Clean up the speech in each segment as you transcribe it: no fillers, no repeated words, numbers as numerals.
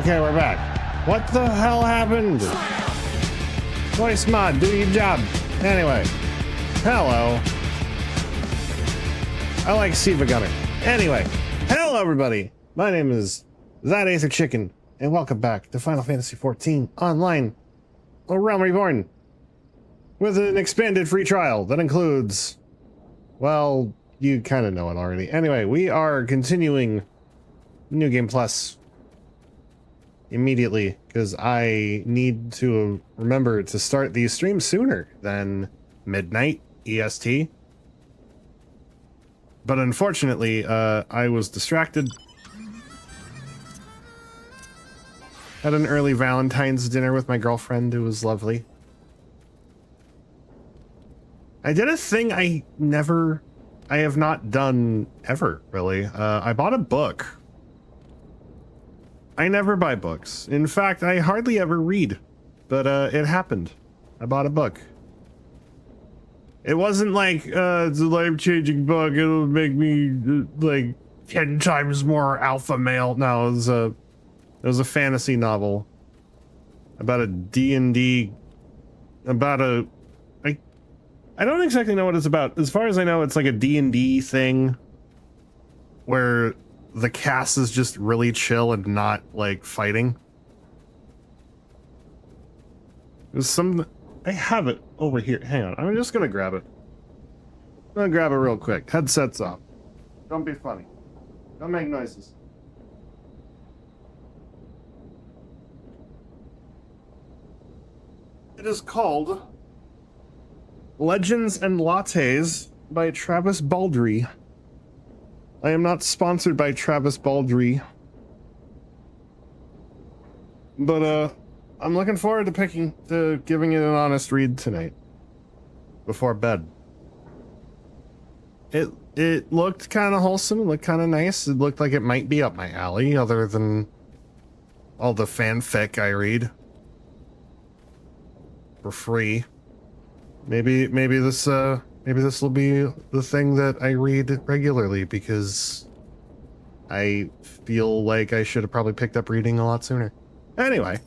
Okay, we're back. What the hell happened? Voice mod, do your job. Anyway, hello. I like Siva Gunner. Anyway, hello everybody. My name is that Aether Chicken, and welcome back to Final Fantasy XIV Online, A Realm Reborn, with an expanded free trial that includes, well, you kind of know it already. Anyway, we are continuing New Game Plus immediately because I need to remember to start these streams sooner than midnight EST. But unfortunately, I was distracted. Had an early Valentine's dinner with my girlfriend. It was lovely. I did a thing I have not done ever, really. I bought a book. I never buy books. In fact, I hardly ever read, but it happened. I bought a book. It wasn't like, it's a life-changing book, it'll make me, like, 10 times more alpha male. No, it was a fantasy novel about a D&D, about a, I don't exactly know what it's about. As far as I know, it's like a D&D thing where the cast is just really chill and not, like, fighting. There's some... I have it over here. Hang on. I'm just gonna grab it. I'm gonna grab it real quick. Headset's off. Don't be funny. Don't make noises. It is called Legends and Lattes by Travis Baldry. I am not sponsored by Travis Baldry. But, I'm looking forward to giving it an honest read tonight. Before bed. It looked kind of wholesome, it looked kind of nice. It looked like it might be up my alley, other than all the fanfic I read. For free. Maybe this will be the thing that I read regularly, because I feel like I should have probably picked up reading a lot sooner. Anyway.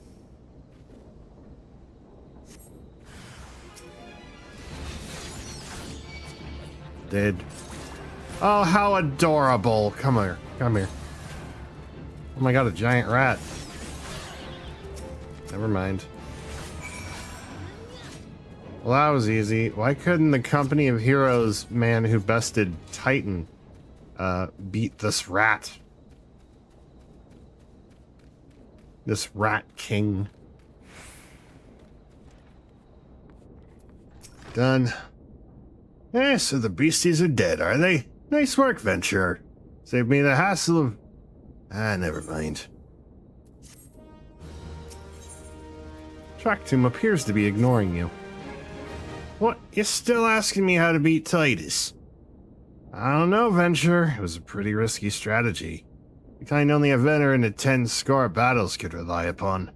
Dead. Oh, how adorable. Come here. Come here. Oh my god, a giant rat. Never mind. Well, that was easy. Why couldn't the company of heroes man who bested Titan beat this rat? This rat king. Done. Eh, so the beasties are dead, are they? Nice work, Venture. Saved me the hassle of... Ah, never mind. Tractum appears to be ignoring you. What? You're still asking me how to beat Titus? I don't know, Venture. It was a pretty risky strategy. The kind only a veteran at 10 score battles could rely upon.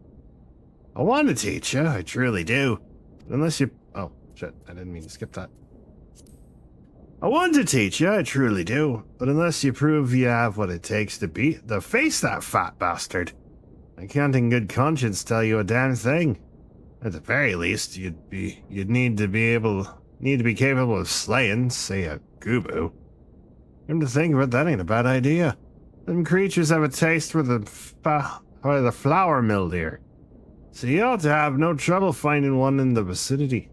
I want to teach you, I truly do. But unless you... Oh, shit, I didn't mean to skip that. I want to teach you, I truly do. But unless you prove you have what it takes to face that fat bastard, I can't in good conscience tell you a damn thing. At the very least, you'd need to be capable of slaying, say, a Gubu. Come to think of it, that ain't a bad idea. Them creatures have a taste for the flour mill deer, so you ought to have no trouble finding one in the vicinity.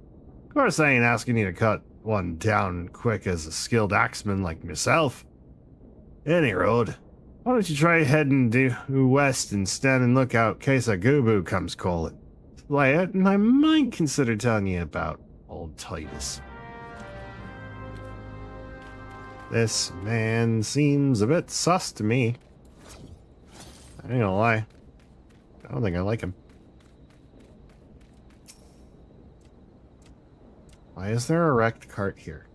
Of course, I ain't asking you to cut one down quick as a skilled axeman like myself. Any road, why don't you try heading due west and stand and look out in case a Gubu comes calling. Play it, and I might consider telling you about old Titus. This man seems a bit sus to me. I ain't gonna lie. I don't think I like him. Why is there a wrecked cart here?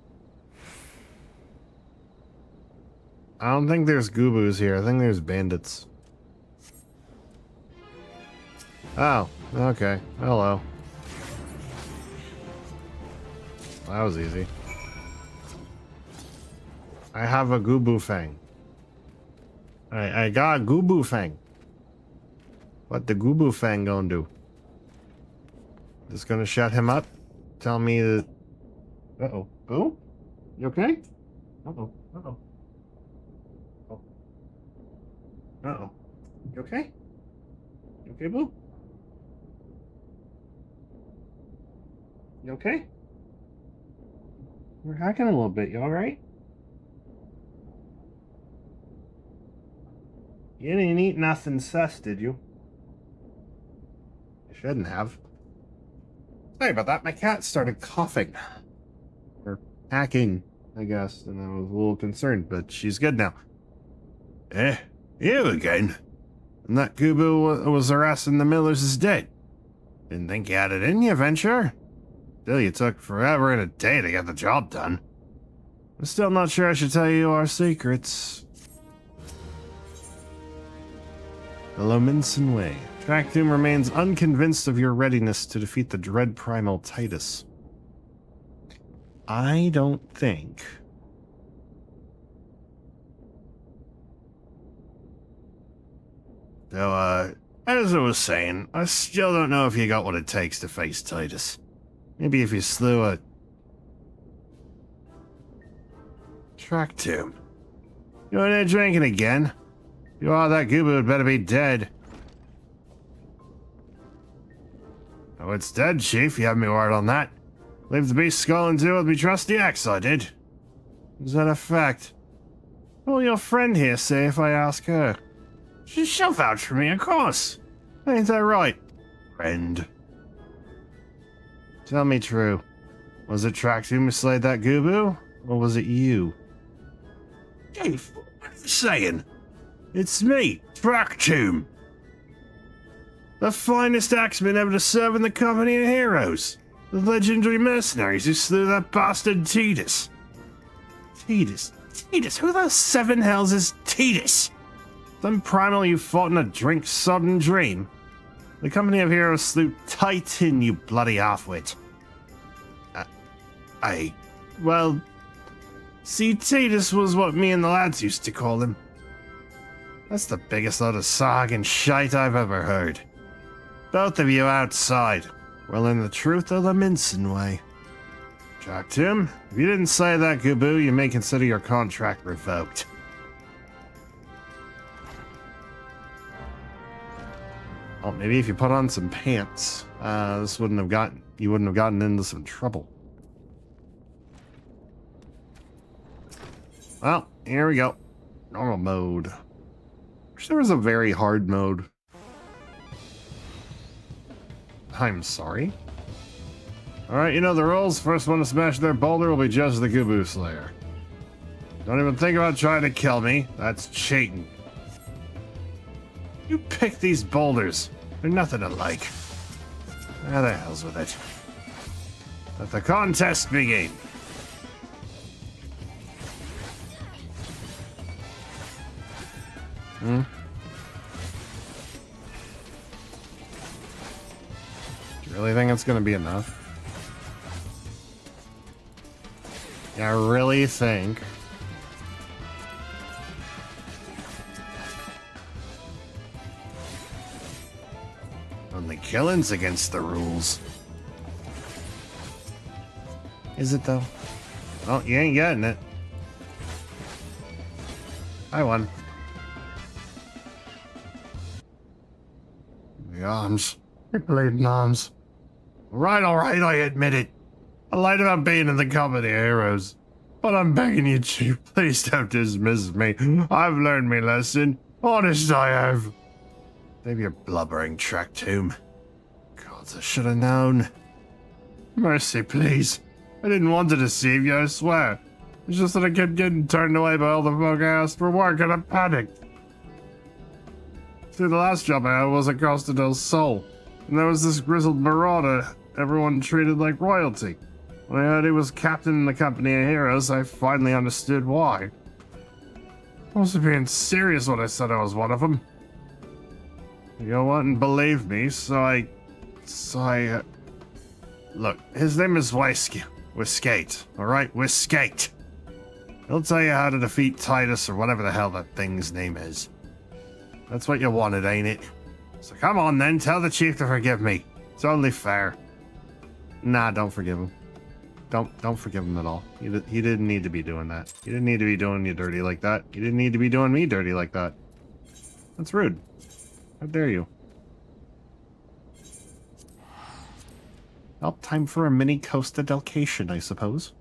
I don't think there's Gubus here. I think there's bandits. Oh, okay. Hello. That was easy. I have a Gubu Fang. I got a Gubu Fang. What the Gubu Fang gonna do? Just gonna shut him up? Tell me that... Uh-oh. Boo? You okay? Uh-oh. Uh-oh. Oh. Uh-oh. You okay? You okay, Boo? You okay? You're hacking a little bit. You alright? You didn't eat nothing sus, did you? You shouldn't have. Sorry about that. My cat started coughing. Or hacking, I guess, and I was a little concerned, but she's good now. You again? And that Gubu was harassing the Millers is dead. Didn't think you had it in you, Venture. Still, you took forever and a day to get the job done. I'm still not sure I should tell you our secrets. The Lominson Way. Tractum remains unconvinced of your readiness to defeat the dread primal Titus. I don't think... So, as I was saying, I still don't know if you got what it takes to face Titus. Maybe if you slew a... Tractum. You in there drinking again? You are that Gubu had better be dead. Oh, it's dead, Chief. You have me word on that. Leave the beast skull and do with me trusty axe, I did. Is that a fact? What will your friend here say if I ask her? She'll vouch for me, of course. Ain't that right, friend? Tell me true. Was it Tractum who slayed that Gubu? Or was it you? Chief, what are you saying? It's me, Tractum. The finest axeman ever to serve in the company of heroes. The legendary mercenaries who slew that bastard Titus. Titus? Who the seven hells is Titus? Some primal you fought in a drink-sodden dream. The company of heroes slew Titan, you bloody half-wit. Well... See, Titus was what me and the lads used to call him. That's the biggest load of sog and shite I've ever heard. Both of you outside. We'll learn the truth of the Minson way. Tractum, if you didn't say that Gubu, you may consider your contract revoked. Oh, maybe if you put on some pants, you wouldn't have gotten into some trouble. Well, here we go. Normal mode. Wish there was a very hard mode. I'm sorry. Alright, you know the rules. First one to smash their boulder will be judged the Gubu Slayer. Don't even think about trying to kill me. That's cheating. You pick these boulders. They're nothing alike. Ah, the hell's with it. Let the contest begin. Do you really think it's gonna be enough? I really think... Only killing's against the rules. Is it though? Well, you ain't getting it. I won. The arms. Your bleeding arms. Alright, I admit it. I lied about being in the company of heroes. But I'm begging you, Chief, please don't dismiss me. I've learned my lesson. Honest I have. Save your blubbering, Tractum. Gods, I should have known. Mercy, please. I didn't want to deceive you, I swear. It's just that I kept getting turned away by all the folk I asked for work and I panicked. See, the last job I had was at Costa del Sol. And there was this grizzled marauder everyone treated like royalty. When I heard he was captain in the company of heroes, I finally understood why. I wasn't being serious when I said I was one of them. You wouldn't believe me, so I look, his name is Wiskate, alright? Wiskate. He'll tell you how to defeat Titus or whatever the hell that thing's name is. That's what you wanted, ain't it? So come on then, tell the chief to forgive me. It's only fair. Nah, don't forgive him. Don't forgive him at all. He didn't need to be doing that. He didn't need to be doing you dirty like that. He didn't need to be doing me dirty like that. That's rude. How dare you? Well, time for a mini Costa Delcation, I suppose.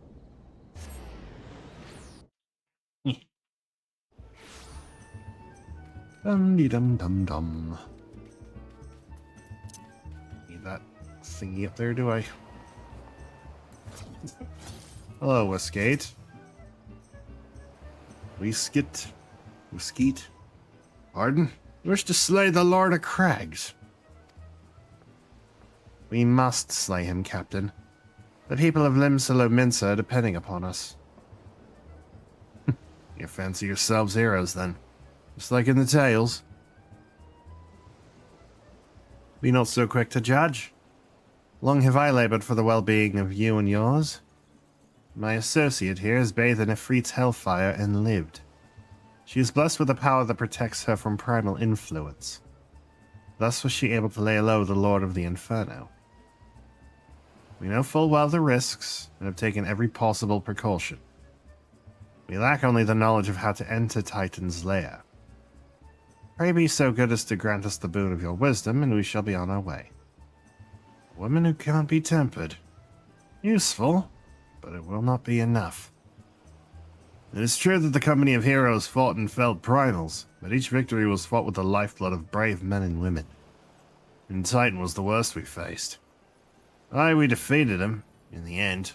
Dum-de-dum-dum-dum. Need that thingy up there, do I? Hello, Westgate. Whiskeet. Pardon? You wish to slay the Lord of Crags? We must slay him, Captain. The people of Limsa are depending upon us. You fancy yourselves heroes, then? Just like in the tales. Be not so quick to judge. Long have I labored for the well-being of you and yours. My associate here has bathed in Ifrit's hellfire and lived. She is blessed with a power that protects her from primal influence. Thus was she able to lay low the Lord of the Inferno. We know full well the risks, and have taken every possible precaution. We lack only the knowledge of how to enter Titan's lair. Pray be so good as to grant us the boon of your wisdom, and we shall be on our way. A woman who cannot be tempered. Useful, but it will not be enough. It is true that the company of heroes fought and felled primals, but each victory was fought with the lifeblood of brave men and women. And Titan was the worst we faced. Aye, we defeated him, in the end,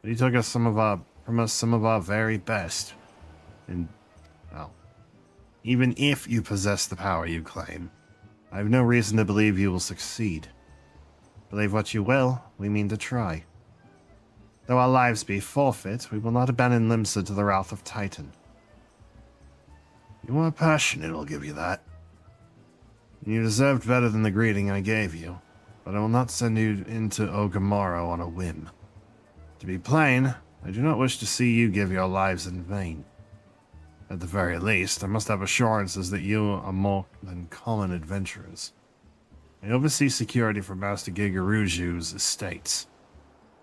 but he took us some of our very best. And, well, even if you possess the power you claim, I have no reason to believe you will succeed. Believe what you will, we mean to try. Though our lives be forfeit, we will not abandon Limsa to the wrath of Titan. You are passionate, I'll give you that. You deserved better than the greeting I gave you, but I will not send you into Ogamoro on a whim. To be plain, I do not wish to see you give your lives in vain. At the very least, I must have assurances that you are more than common adventurers. I oversee security for Master Gigaruju's estates.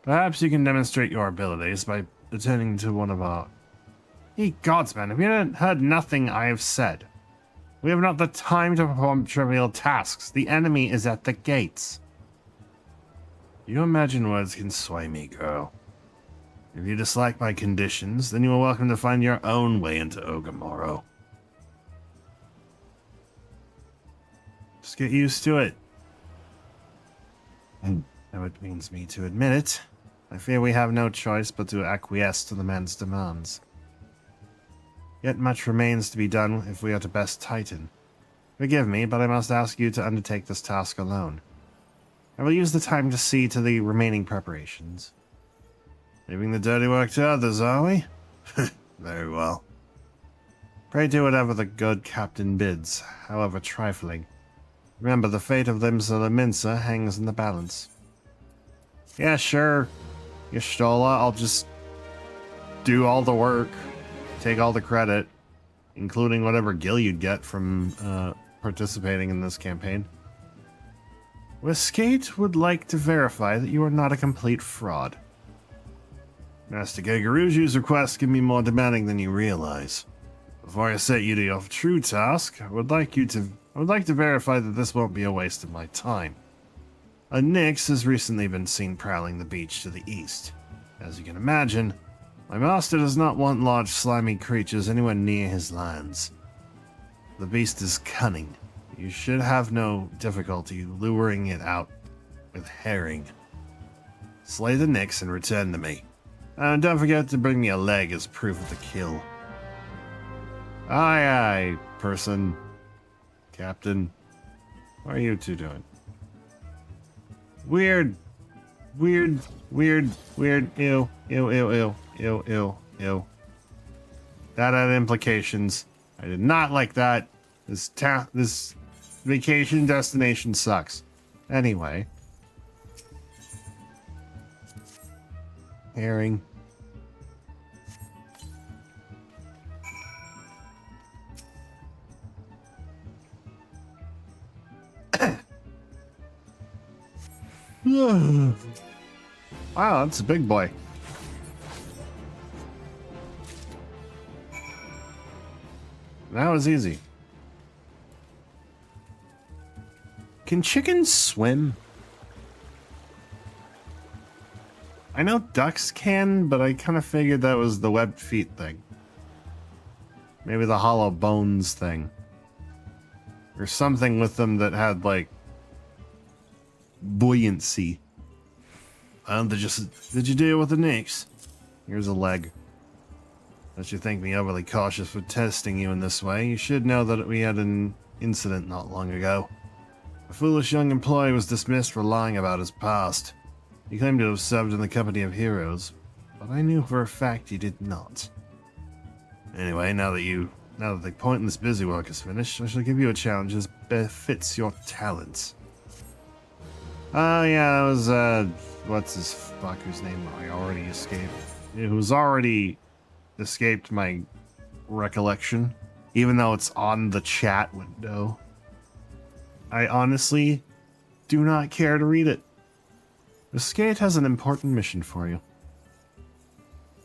Perhaps you can demonstrate your abilities by attending to one of our... Ye gods, man, have you heard nothing I have said? We have not the time to perform trivial tasks. The enemy is at the gates. You imagine words can sway me, girl. If you dislike my conditions, then you are welcome to find your own way into Ogamoro. Just get used to it. And though it pains me to admit it, I fear we have no choice but to acquiesce to the man's demands. Yet much remains to be done if we are to best Titan. Forgive me, but I must ask you to undertake this task alone. I will use the time to see to the remaining preparations. Leaving the dirty work to others, are we? Very well. Pray do whatever the good captain bids, however trifling. Remember, the fate of Limsa hangs in the balance. Yeah, sure. Y'shtola, I'll just do all the work, take all the credit, including whatever gil you'd get from participating in this campaign. Westgate would like to verify that you are not a complete fraud. Master Gigaruju's requests can be more demanding than you realize. Before I set you to your true task, I would like to verify that this won't be a waste of my time. A Nyx has recently been seen prowling the beach to the east. As you can imagine, my master does not want large slimy creatures anywhere near his lands. The beast is cunning. You should have no difficulty luring it out with herring. Slay the Nyx and return to me. And don't forget to bring me a leg as proof of the kill. Aye, aye, person. Captain. What are you two doing? Weird. Ew. That had implications. I did not like that. This vacation destination sucks. Anyway. Herring. Wow, that's a big boy. That was easy. Can chickens swim? I know ducks can, but I kind of figured that was the webbed feet thing. Maybe the hollow bones thing. Or something with them that had, like, buoyancy. Did you deal with the nicks? Here's a leg. Don't you think me overly cautious for testing you in this way? You should know that we had an incident not long ago. A foolish young employee was dismissed for lying about his past. He claimed to have served in the company of heroes, but I knew for a fact he did not. Anyway, now that the pointless busy work is finished, I shall give you a challenge as befits your talents. Oh yeah, that was, what's his fucker's name? I already escaped. Who's already escaped my recollection, even though it's on the chat window. I honestly do not care to read it. The Skate has an important mission for you.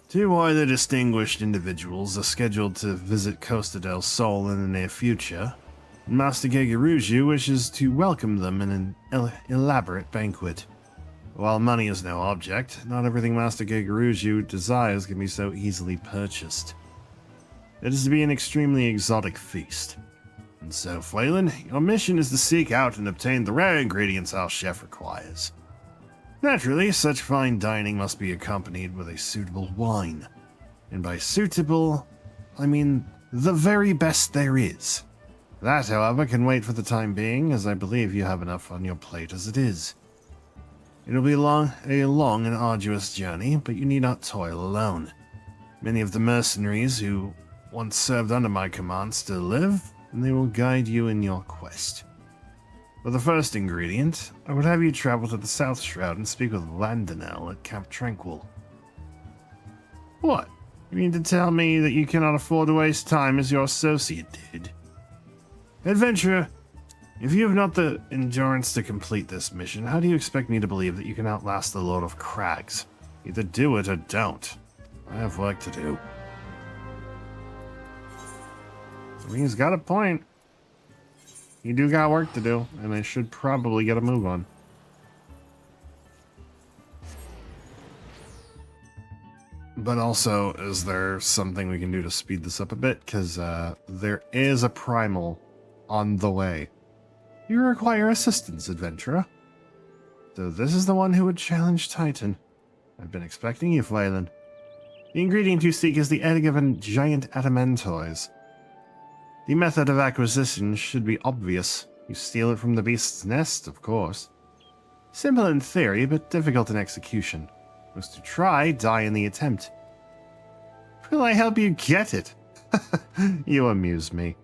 Two other distinguished individuals are scheduled to visit Costa del Sol in the near future. Master Gegeruju wishes to welcome them in an elaborate banquet. While money is no object, not everything Master Gegeruju desires can be so easily purchased. It is to be an extremely exotic feast. And so, Phelan, your mission is to seek out and obtain the rare ingredients our chef requires. Naturally, such fine dining must be accompanied with a suitable wine. And by suitable, I mean the very best there is. That, however, can wait for the time being, as I believe you have enough on your plate as it is. It'll be a long and arduous journey, but you need not toil alone. Many of the mercenaries who once served under my command still live, and they will guide you in your quest. For the first ingredient, I would have you travel to the South Shroud and speak with Landonel at Camp Tranquil. What? You mean to tell me that you cannot afford to waste time as your associate did? Adventurer, if you have not the endurance to complete this mission, how do you expect me to believe that you can outlast the Lord of Crags? Either do it or don't. I have work to do. I mean, he's got a point. You do got work to do, and I should probably get a move on. But also, is there something we can do to speed this up a bit? Because there is a primal on the way. You require assistance, adventurer. So this is the one who would challenge Titan. I've been expecting you, Phelan. The ingredient you seek is the egg of a giant adamantoise. The method of acquisition should be obvious. You steal it from the beast's nest, of course. Simple in theory, but difficult in execution. Those to try die in the attempt. Will I help you get it? You amuse me.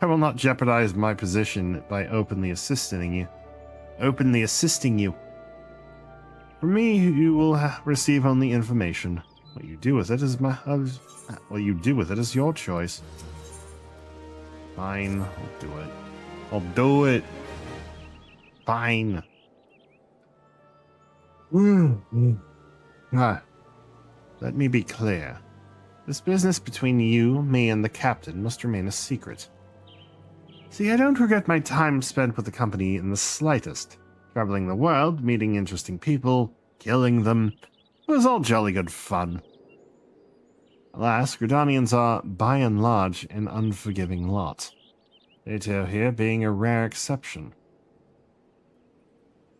I will not jeopardize my position by openly assisting you. For me, you will receive only information. What you do with it is your choice. Fine, I'll do it. I'll do it. Fine. Let me be clear. This business between you, me, and the captain must remain a secret. See, I don't regret my time spent with the company in the slightest. Traveling the world, meeting interesting people, killing them, it was all jolly good fun. Alas, Gridanians are, by and large, an unforgiving lot. Aether here being a rare exception.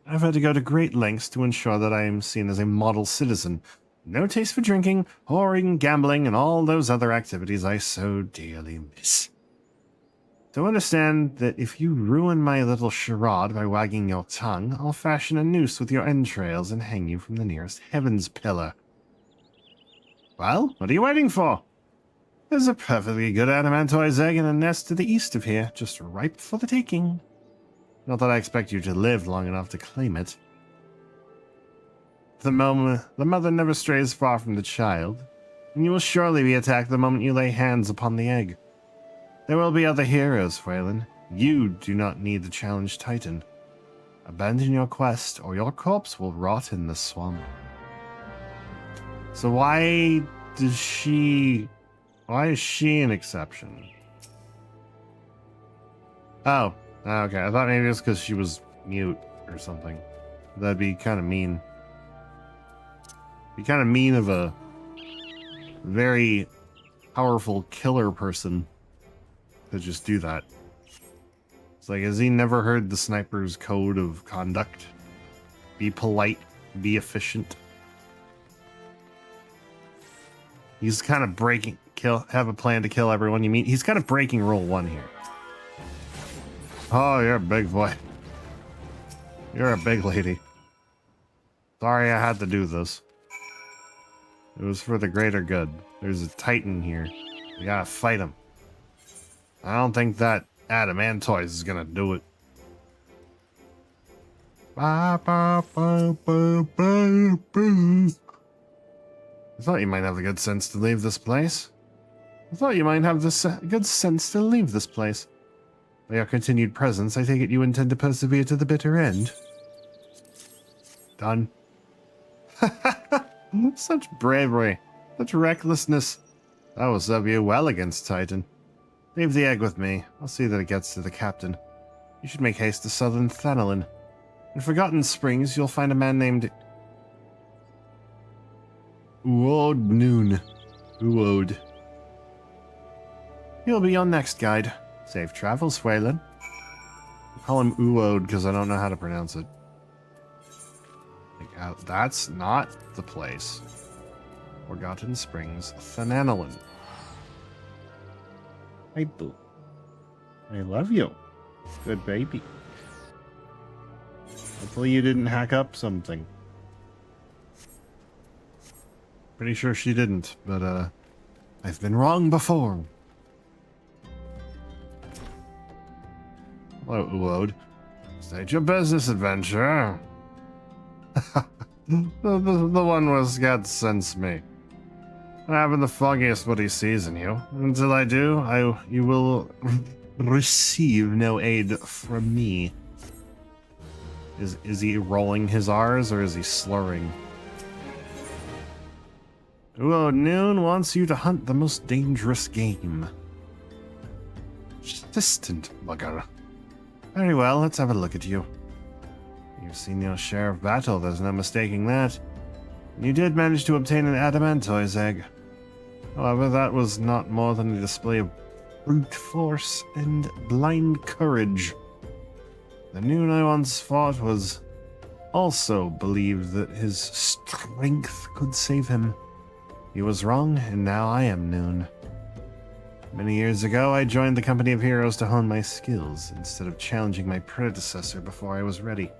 I've had to go to great lengths to ensure that I am seen as a model citizen. No taste for drinking, whoring, gambling, and all those other activities I so dearly miss. So understand that if you ruin my little charade by wagging your tongue, I'll fashion a noose with your entrails and hang you from the nearest heavens pillar. Well, what are you waiting for? There's a perfectly good adamantoise egg in a nest to the east of here, just ripe for the taking. Not that I expect you to live long enough to claim it. The mother never strays far from the child, and you will surely be attacked the moment you lay hands upon the egg. There will be other heroes, Phelan. You do not need to challenge Titan. Abandon your quest, or your corpse will rot in the swamp. So why is she an exception? Oh, okay. I thought maybe it was because she was mute or something. That'd be kind of mean. Be kind of mean of a very powerful killer person to just do that. It's like, has he never heard the sniper's code of conduct? Be polite, be efficient. He's kind of have a plan to kill everyone you meet. He's kind of breaking rule 1 here. Oh, you're a big boy. You're a big lady. Sorry I had to do this. It was for the greater good. There's a titan here. We gotta fight him. I don't think that adamantoise is gonna do it. I thought you might have the good sense to leave this place. By your continued presence, I take it you intend to persevere to the bitter end. Done. Such bravery, such recklessness. That will serve you well against Titan. Leave the egg with me. I'll see that it gets to the captain. You should make haste to southern Thanalin. In Forgotten Springs, you'll find a man named Uod. He'll be your next guide. Safe travels, Waylon. I call him Uod because I don't know how to pronounce it. That's not the place. Forgotten Springs, Thanalin. Hey, boo. I love you. Good baby. Hopefully you didn't hack up something. Pretty sure she didn't, but I've been wrong before. Hello, Uod. State your business, adventurer. the one was God sends me. I haven't the foggiest what he sees in you. Until I do, you will receive no aid from me. Is he rolling his R's or is he slurring? Uod Noon wants you to hunt the most dangerous game. Persistent bugger. Very well, let's have a look at you. You've seen your share of battle, there's no mistaking that. You did manage to obtain an adamantoise egg. However, that was not more than a display of brute force and blind courage. The Noon I once fought was also believed that his strength could save him. He was wrong, and now I am Noon. Many years ago, I joined the company of heroes to hone my skills, instead of challenging my predecessor before I was ready.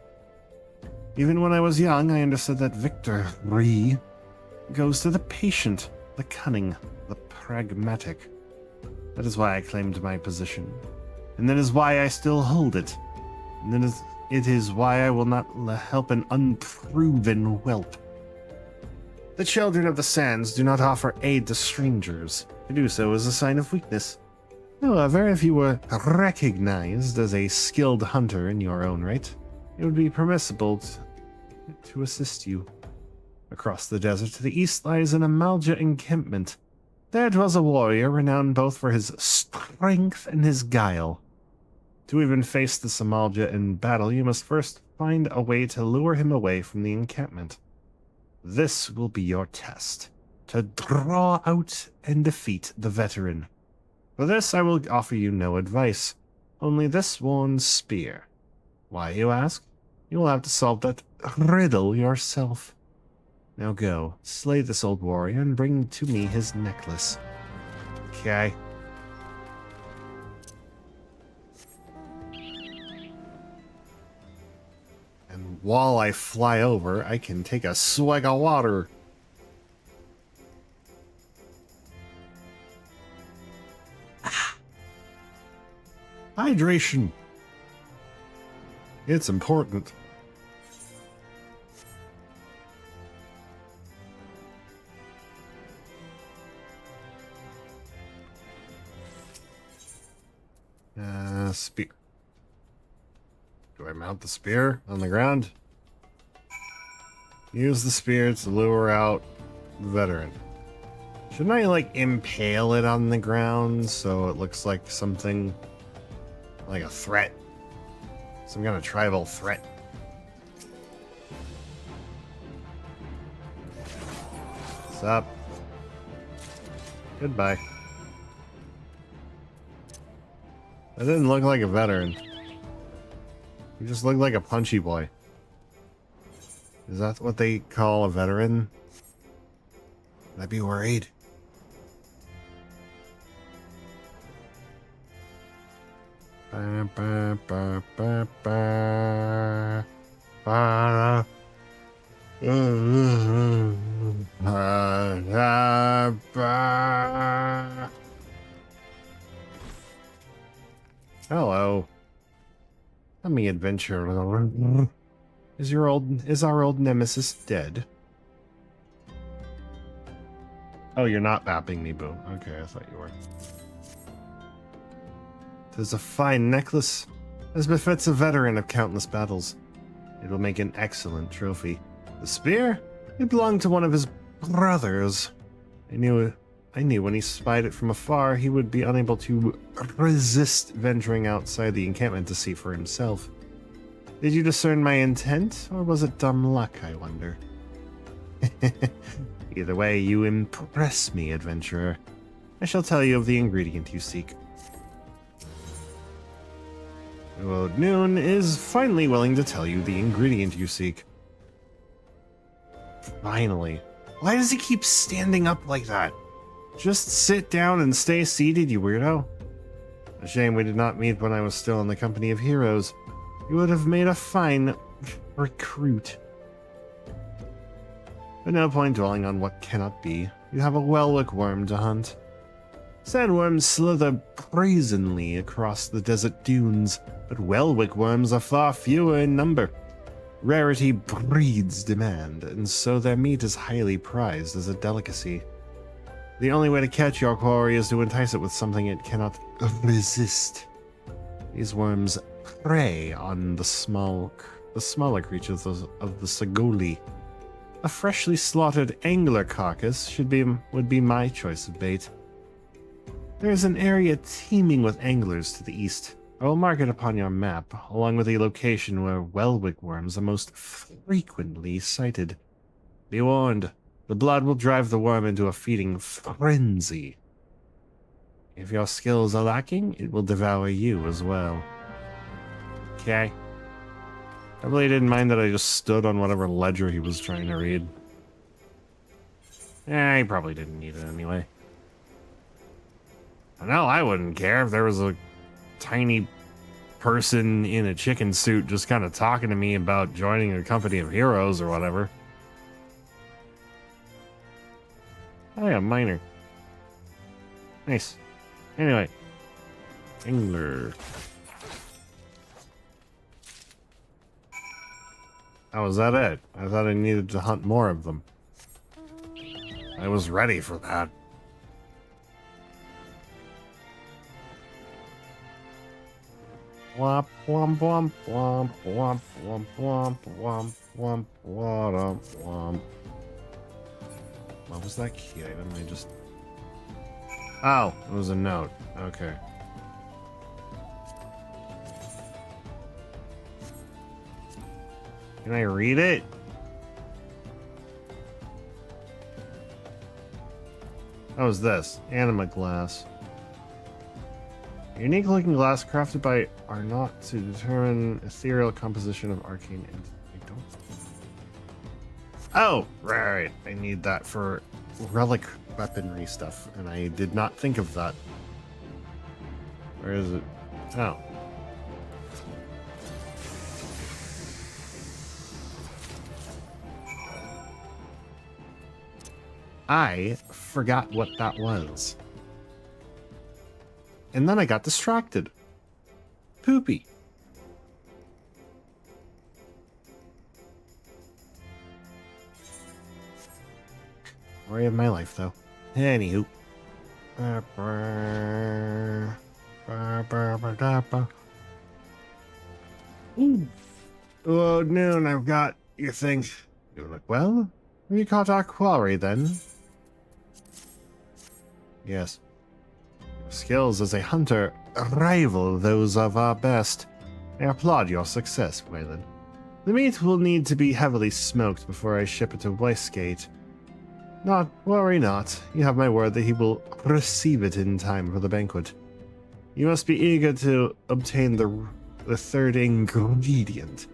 Even when I was young, I understood that victory goes to the patient, the cunning, the pragmatic. That is why I claimed my position, and that is why I still hold it. And it is why I will not help an unproven whelp. The children of the sands do not offer aid to strangers. To do so is a sign of weakness. However, if you were recognized as a skilled hunter in your own right, it would be permissible to assist you. Across the desert to the east lies an Amalja encampment. There dwells a warrior renowned both for his strength and his guile. To even face the Amalja in battle, you must first find a way to lure him away from the encampment. This will be your test, to draw out and defeat the veteran. For this I will offer you no advice, only this worn spear. Why, you ask? You will have to solve that riddle yourself. Now go, slay this old warrior and bring to me his necklace. Okay. And while I fly over, I can take a swig of water. Hydration. It's important. Spear. Do I mount the spear on the ground. Use the spear to lure out the veteran. Shouldn't I, like, impale it on the ground so it looks like something, like a threat? Some kind of tribal threat. What's up? Goodbye. That didn't look like a veteran. He just looked like a punchy boy. Is that what they call a veteran? I'd be worried. Ba, ba, ba, ba, ba, ba, ba. Hello. Let me adventure. Is our old nemesis dead? Oh, you're not bapping me, Boo. Okay, I thought you were. 'Tis a fine necklace, as befits a veteran of countless battles. It will make an excellent trophy. The spear? It belonged to one of his brothers. I knew when he spied it from afar, he would be unable to resist venturing outside the encampment to see for himself. Did you discern my intent, or was it dumb luck, I wonder? Either way, you impress me, adventurer. I shall tell you of the ingredient you seek. Old Noon is finally willing to tell you the ingredient you seek. Finally. Why does he keep standing up like that? Just sit down and stay seated, you weirdo. A shame we did not meet when I was still in the company of heroes. You would have made a fine recruit. But no point dwelling on what cannot be. You have a Welwick worm to hunt. Sandworms slither brazenly across the desert dunes, but Welwick worms are far fewer in number. Rarity breeds demand, and so their meat is highly prized as a delicacy. The only way to catch your quarry is to entice it with something it cannot resist. These worms prey on the smaller creatures of the Sagoli. A freshly slaughtered angler carcass would be my choice of bait. There is an area teeming with anglers to the east. I will mark it upon your map, along with a location where Welwick worms are most frequently sighted. Be warned, the blood will drive the worm into a feeding frenzy. If your skills are lacking, it will devour you as well. Okay. I really didn't mind that I just stood on whatever ledger he was trying to read. He probably didn't need it anyway. No, I wouldn't care if there was a tiny person in a chicken suit just kind of talking to me about joining a company of heroes or whatever. Oh yeah, miner. Nice. Anyway. Angler. Oh, was that it? I thought I needed to hunt more of them. I was ready for that. Womp womp womp womp womp womp womp womp womp womp womp. What was that key item? I just... Oh, it was a note. Okay. Can I read it? How is this? Anima glass. Unique looking glass crafted by Arnott to determine ethereal composition of arcane entity. Oh, right. I need that for relic weaponry stuff, and I did not think of that. Where is it? Oh. I forgot what that was. And then I got distracted. Poopy. Story of my life, though. Anywho. Ooh. Oh, noon, I've got your thing. You look well? Have you caught our quarry, then? Yes. Your skills as a hunter rival those of our best. I applaud your success, Waylon. The meat will need to be heavily smoked before I ship it to Westgate. Worry not. You have my word that he will receive it in time for the banquet. You must be eager to obtain the third ingredient.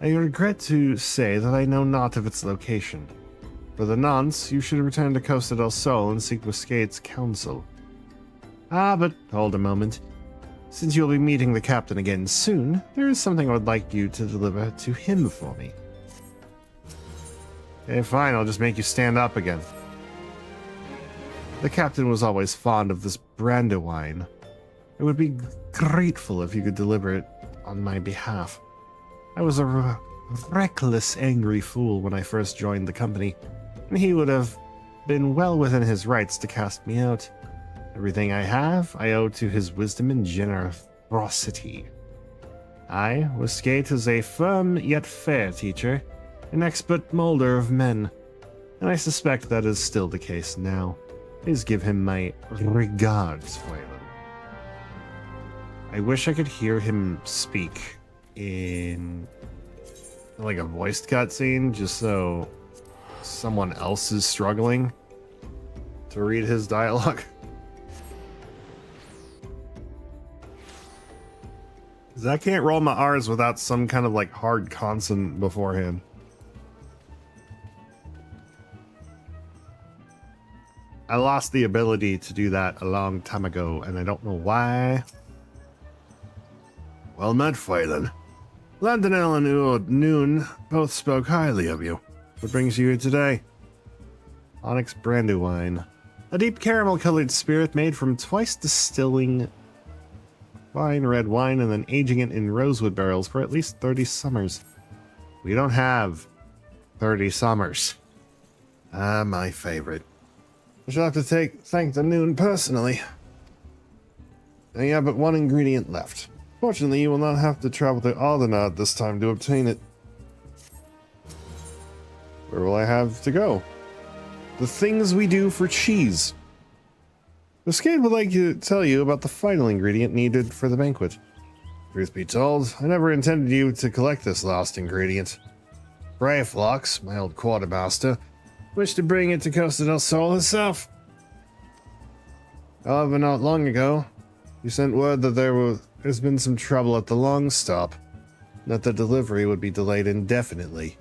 I regret to say that I know not of its location. For the nonce, you should return to Costa del Sol and seek Westgate's counsel. But hold a moment. Since you'll be meeting the captain again soon, there is something I would like you to deliver to him for me. Okay, fine, I'll just make you stand up again. The captain was always fond of this brandywine. I would be grateful if you could deliver it on my behalf. I was a reckless, angry fool when I first joined the company, and he would have been well within his rights to cast me out. Everything I have, I owe to his wisdom and generosity. Westgate is a firm yet fair teacher, an expert molder of men, and I suspect that is still the case now. Please give him my regards, Waylon. I wish I could hear him speak in like a voiced cutscene, just so someone else is struggling to read his dialogue. 'Cause I can't roll my R's without some kind of like hard consonant beforehand. I lost the ability to do that a long time ago, and I don't know why. Well met, Waylon. Landonell and Noon both spoke highly of you. What brings you here today? Onyx Brandywine. A deep caramel-colored spirit made from twice distilling fine red wine and then aging it in rosewood barrels for at least 30 summers. We don't have 30 summers. My favorite. I shall have to thank the Noon personally. I have but one ingredient left. Fortunately, you will not have to travel to Aldenard this time to obtain it. Where will I have to go? The things we do for cheese. Westgate would like to tell you about the final ingredient needed for the banquet. Truth be told, I never intended you to collect this last ingredient. Brayflox, my old quartermaster, wished to bring it to Costa del Sol herself. However, not long ago, you sent word that there's been some trouble at the long stop, and that the delivery would be delayed indefinitely.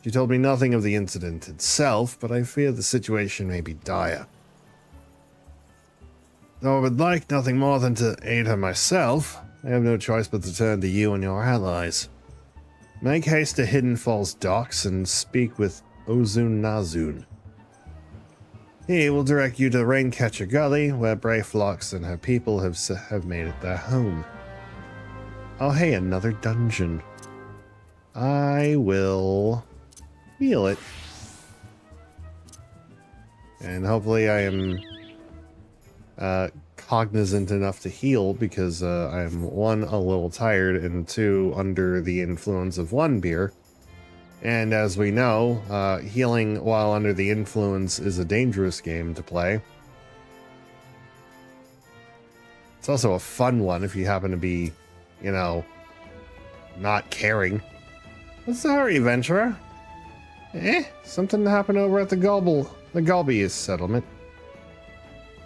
She told me nothing of the incident itself, but I fear the situation may be dire. Though I would like nothing more than to aid her myself, I have no choice but to turn to you and your allies. Make haste to Hidden Falls docks and speak with Ozun Nazun. He will direct you to Raincatcher Gully, where Brayflox and her people have made it their home. Oh hey, another dungeon. I will heal it. And hopefully I am cognizant enough to heal, because I'm 1, a little tired, and 2, under the influence of 1 beer. And as we know, healing while under the influence is a dangerous game to play. It's also a fun one if you happen to be, you know, not caring. What's the hurry, adventurer? Something happened over at the Galbius settlement.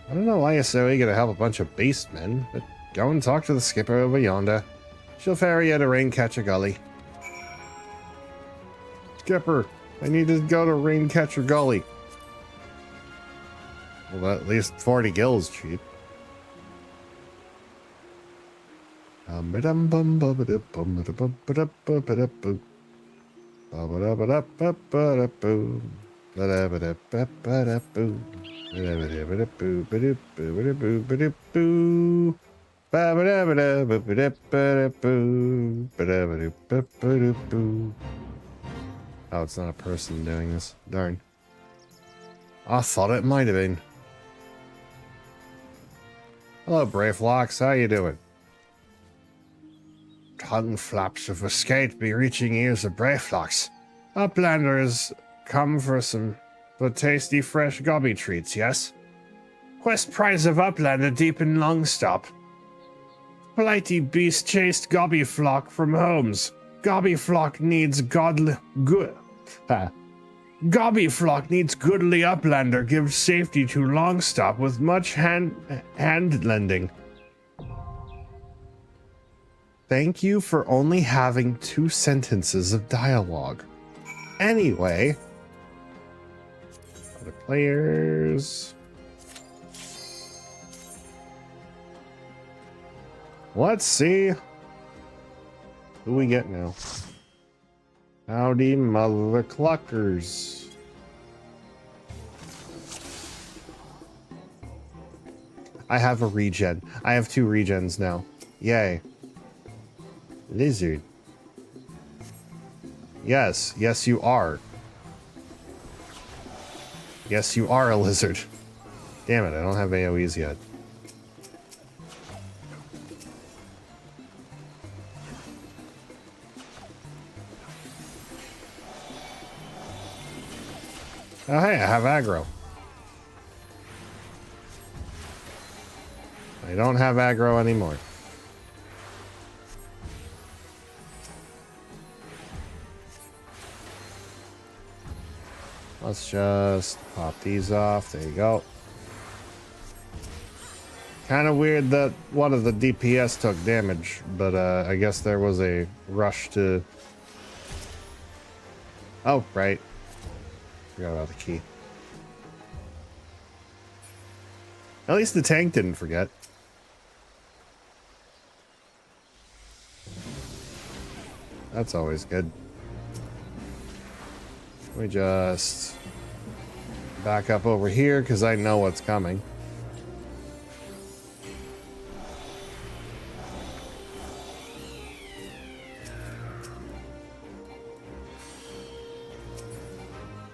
I don't know why you're so eager to help a bunch of beastmen, but go and talk to the skipper over yonder. She'll ferry you to Raincatcher Gully. Skipper, I need to go to Raincatcher Gully. Well, at least 40 gills cheap. Oh, it's not a person doing this. Darn. I thought it might have been. Hello, Brayflox. How you doing? tongue flaps of escape be reaching ears of Brayflocks. Uplanders come for tasty fresh gobby treats, yes? Quest prize of Uplander deep in Longstop. Blighty beast chased gobby flock from homes. Gobby flock needs goodly Uplander gives safety to Longstop with much hand lending. Thank you for only having 2 sentences of dialogue. Anyway, other players. Let's see who we get now. Howdy, mother cluckers. I have a regen. I have 2 regens now. Yay. Lizard. Yes, yes you are. Yes, you are a lizard. Damn it, I don't have AoEs yet. Oh hey, I have aggro. I don't have aggro anymore. Let's just pop these off. There you go. Kind of weird that one of the DPS took damage, but I guess there was a rush to... Oh, right. Forgot about the key. At least the tank didn't forget. That's always good. Let me just back up over here because I know what's coming.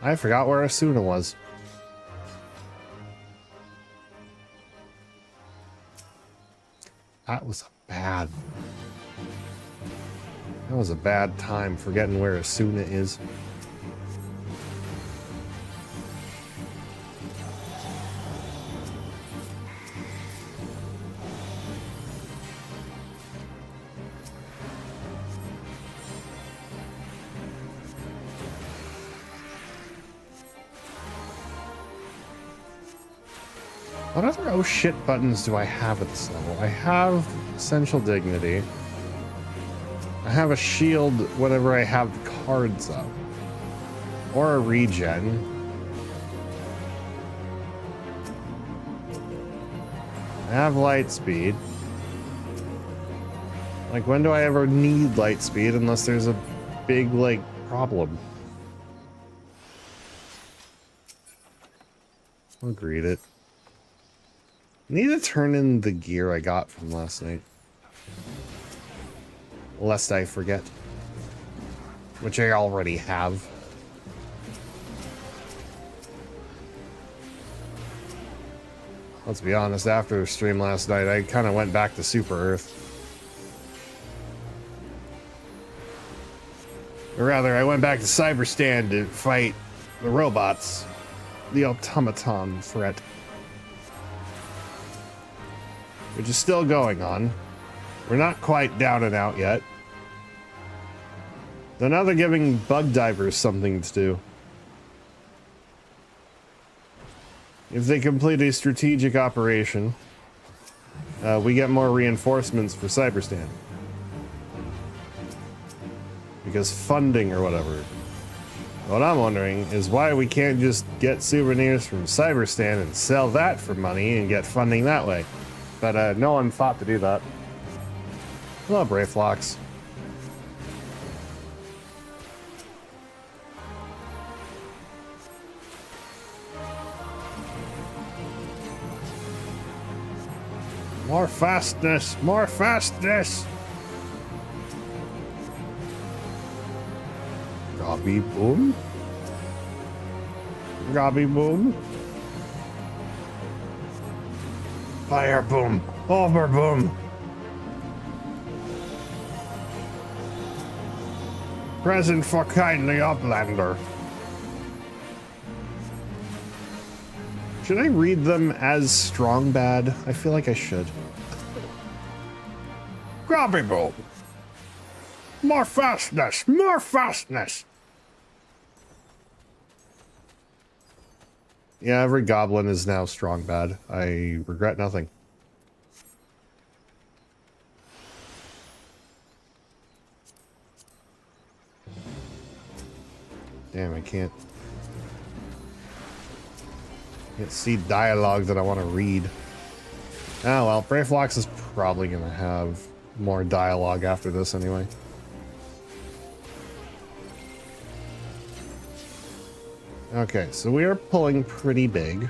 I forgot where Asuna was. That was a bad time forgetting where Asuna is. What other oh shit buttons do I have at this level? I have Essential Dignity. I have a shield whenever I have cards up. Or a regen. I have light speed. Like, when do I ever need light speed unless there's a big, like, problem? I'll greet it. I need to turn in the gear I got from last night. Lest I forget. Which I already have. Let's be honest, after the stream last night, I kind of went back to Super Earth. Or rather, I went back to Cyberstand to fight the robots. The automaton threat. Which is still going on. We're not quite down and out yet. Though now they're giving bug divers something to do. If they complete a strategic operation, we get more reinforcements for Cyberstand. Because funding or whatever. What I'm wondering is why we can't just get souvenirs from Cyberstand and sell that for money and get funding that way. But no one thought to do that. Hello, Brayflocks. More fastness! More fastness! Gobby boom. Gobby boom. Fire boom. Over boom. Present for kindly uplander. Should I read them as strong bad? I feel like I should. Grabby boom. More fastness, more fastness. Yeah, every goblin is now strong bad. I regret nothing. Damn, I can't see dialogue that I want to read. Oh well, Brayflox is probably gonna have more dialogue after this anyway. Okay, so we are pulling pretty big.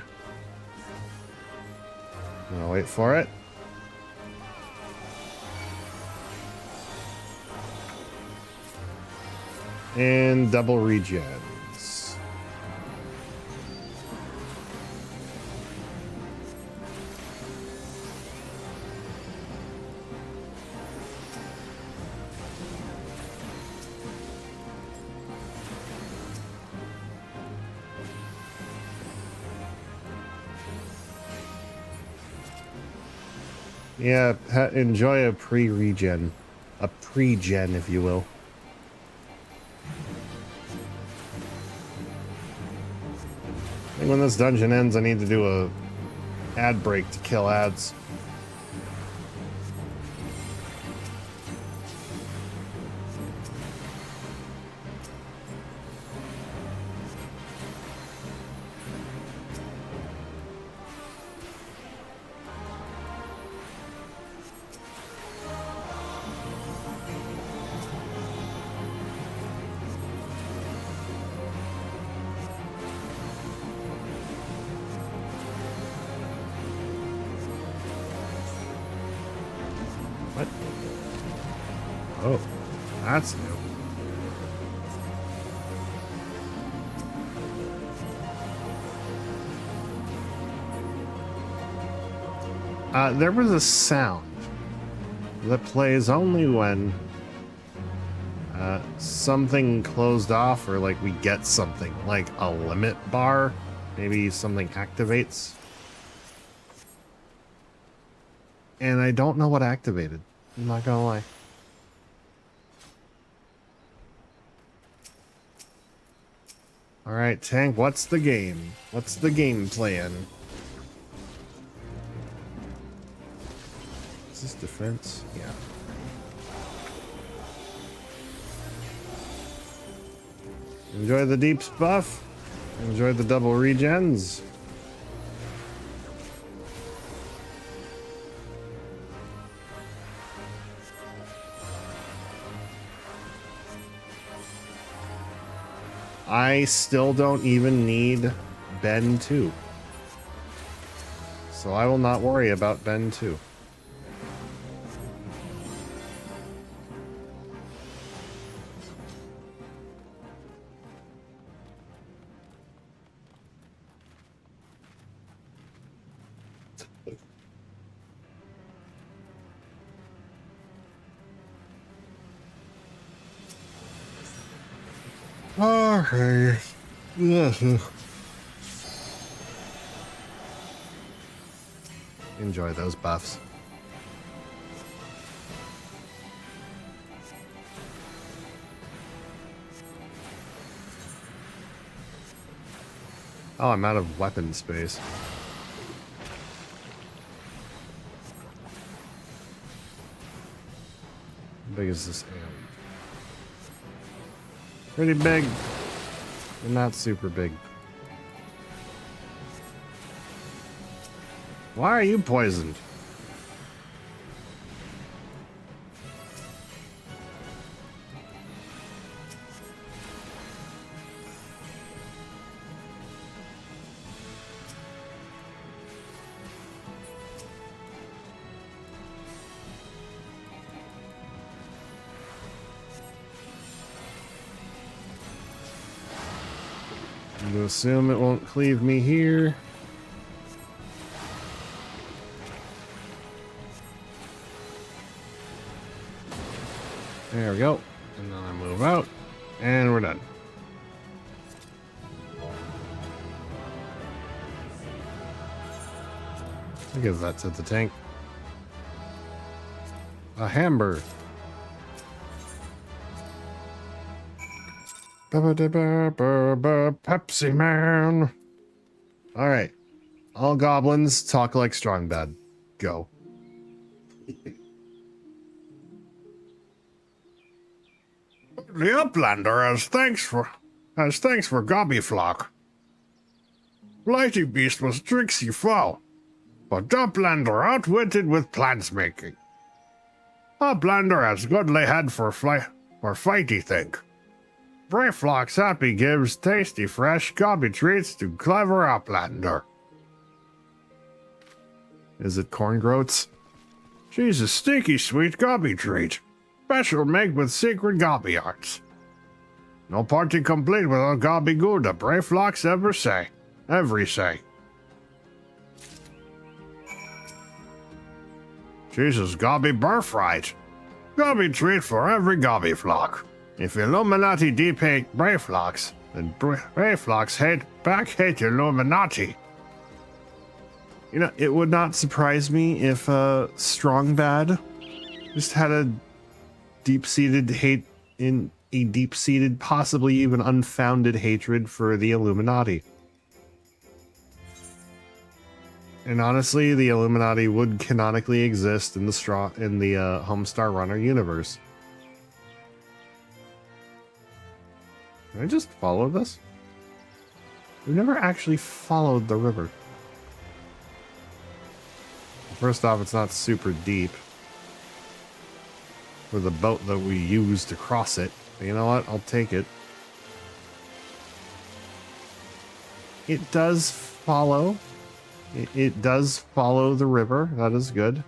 I'll wait for it. And double regens. Yeah, enjoy a pre-regen. A pre-gen, if you will. I think when this dungeon ends, I need to do a ad break to kill ads. What? Oh, that's new. There was a sound that plays only when something closed off, or like we get something, like a limit bar. Maybe something activates. And I don't know what activated. I'm not gonna lie. Alright, Tank, what's the game? What's the game plan? Is this defense? Yeah. Enjoy the deeps buff. Enjoy the double regens. I still don't even need Ben 2. So I will not worry about Ben 2. Okay. Enjoy those buffs. Oh, I'm out of weapon space. How big is this amp? Pretty big, but not super big. Why are you poisoned? I'm gonna assume it won't cleave me here. There we go. And then I move out. And we're done. I guess that's at the tank. A hamburger. Pepsi Man. All right. All goblins talk like strong bad. Go. The Uplander has thanks for Gobbyflock. Blighty Beast was tricksy foe, but Uplander outwitted with plans making. Uplander has goodly head for fighty think. Brayflock's happy gives tasty fresh gobby treats to clever Uplander. Is it corn groats? She's a stinky sweet gobby treat. Special make with secret gobby arts. No party complete without gobby gouda, Brayflocks every say. Jesus, gobby birthright. Gobby treat for every gobby flock. If Illuminati deep hate Brayflocks, then Brayflocks hate Illuminati. You know, it would not surprise me if Strong Bad just had a deep-seated hate in a deep-seated, possibly even unfounded hatred for the Illuminati. And honestly, the Illuminati would canonically exist in the Homestar Runner universe. Can I just follow this? We've never actually followed the river. First off, it's not super deep for the boat that we use to cross it. But you know what? I'll take it. It does follow. It does follow the river. That is good.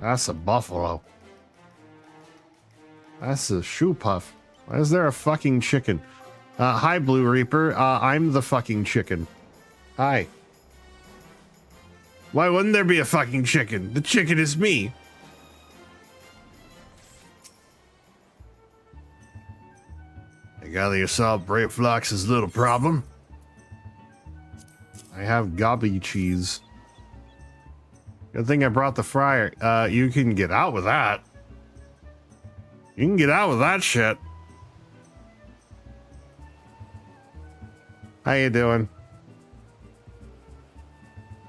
That's a buffalo. That's a shoe puff. Why is there a fucking chicken? Hi, Blue Reaper. I'm the fucking chicken. Hi. Why wouldn't there be a fucking chicken? The chicken is me. I gather you solved Brayflox's little problem. I have gobby cheese. Good thing I brought the fryer. You can get out with that. You can get out with that shit. How you doing?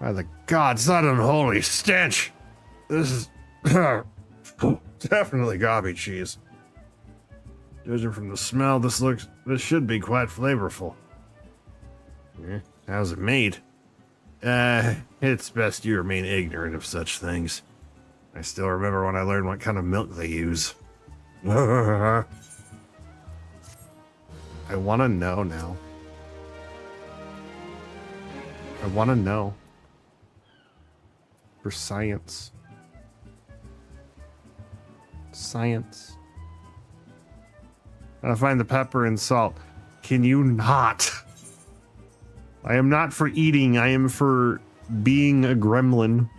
By the gods, that unholy stench. This is definitely gobby cheese. Judging from the smell, this should be quite flavorful. Yeah, how's it made? It's best you remain ignorant of such things. I still remember when I learned what kind of milk they use. I want to know now. I want to know. For science. Science. Gotta find the pepper and salt. Can you not? I am not for eating. I am for being a gremlin.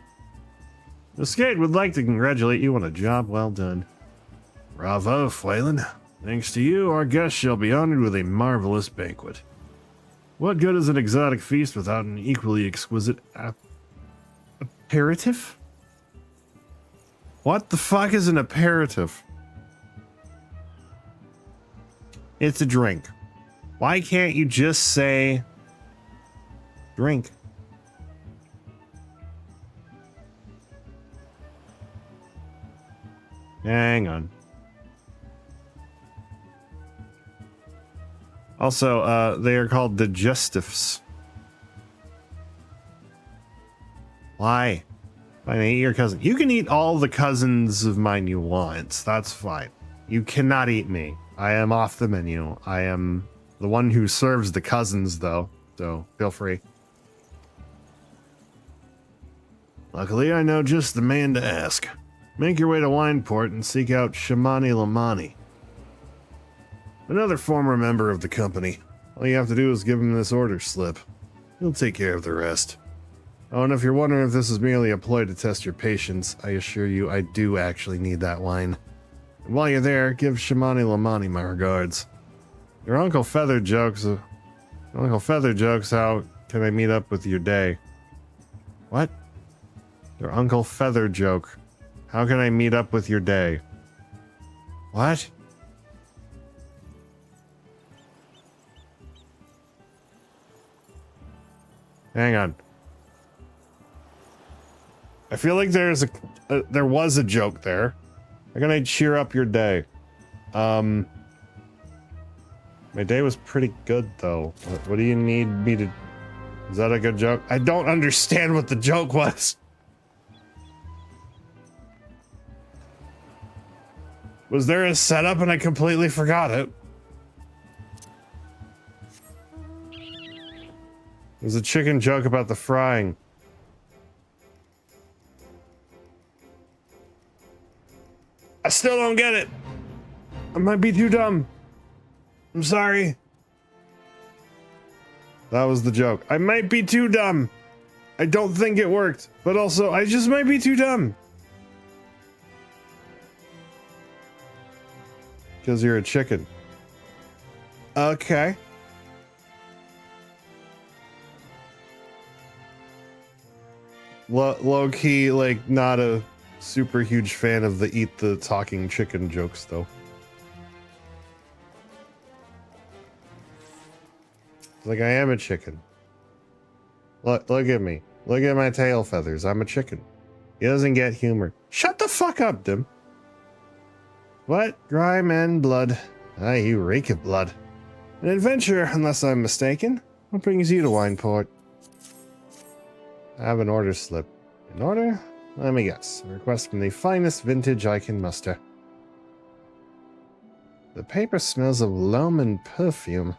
The Skate would like to congratulate you on a job well done. Bravo, Phelan. Thanks to you, our guests shall be honored with a marvelous banquet. What good is an exotic feast without an equally exquisite aperitif? What the fuck is an aperitif? It's a drink. Why can't you just say drink? Hang on. Also, they are called digestives. Why? Fine, I eat your cousin. You can eat all the cousins of mine you want. That's fine. You cannot eat me. I am off the menu. I am the one who serves the cousins, though. So, feel free. Luckily, I know just the man to ask. Make your way to Wineport and seek out Shamani Lamani, another former member of the company. All you have to do is give him this order slip. He'll take care of the rest. Oh, and if you're wondering if this is merely a ploy to test your patience, I assure you I do actually need that wine. And while you're there, give Shamani Lamani my regards. Your Uncle Feather jokes, how can I meet up with your day? What? Your Uncle Feather joke. How can I meet up with your day? What? Hang on. I feel like there was a joke there. How can I cheer up your day? My day was pretty good though. What do you need me to... Is that a good joke? I don't understand what the joke was. Was there a setup and I completely forgot it? There's a chicken joke about the frying. I still don't get it. I might be too dumb. I'm sorry. That was the joke. I might be too dumb. I don't think it worked, but also I just might be too dumb. Because you're a chicken. Okay. Low key, like, not a super huge fan of the eat the talking chicken jokes, though. Like, I am a chicken. Look at me. Look at my tail feathers. I'm a chicken. He doesn't get humor. Shut the fuck up, Dim. What? Grime and blood. Ah, you reek of blood. An adventure, unless I'm mistaken. What brings you to Wineport? I have an order slip. An order? Let me guess. A request from the finest vintage I can muster. The paper smells of loam and perfume.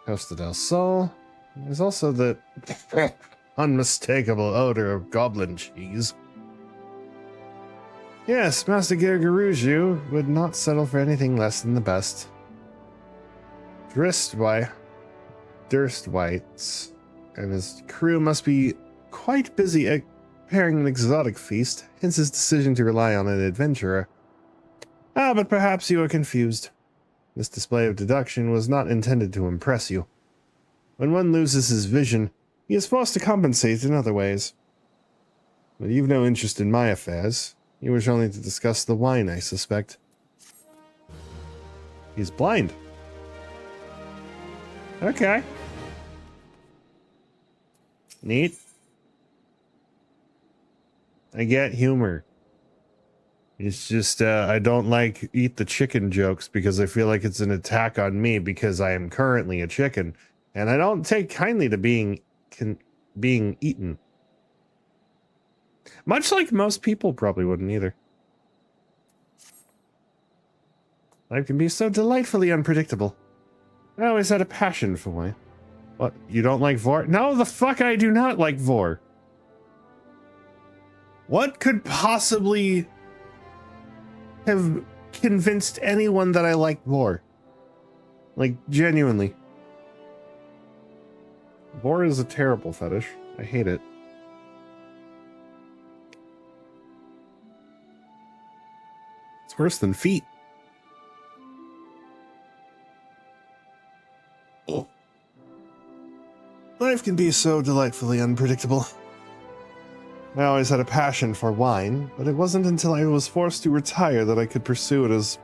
Costa del Sol. There's also the unmistakable odor of goblin cheese. Yes, Master Gergaruju would not settle for anything less than the best. Durstwhites and his crew must be quite busy preparing an exotic feast, hence his decision to rely on an adventurer. Ah, but perhaps you are confused. This display of deduction was not intended to impress you. When one loses his vision, he is forced to compensate in other ways. But you've no interest in my affairs. You wish only to discuss the wine, I suspect. He's blind. Okay. Neat. I get humor. It's just, I don't like eat the chicken jokes because I feel like it's an attack on me because I am currently a chicken. And I don't take kindly to being eaten. Much like most people probably wouldn't either. Life can be so delightfully unpredictable. I always had a passion for wine. What, you don't like Vor? No, the fuck I do not like Vor. What could possibly have convinced anyone that I like Vor? Like, genuinely. Vor is a terrible fetish. I hate it. It's worse than feet. Oh. Life can be so delightfully unpredictable. I always had a passion for wine, but it wasn't until I was forced to retire that I could pursue it as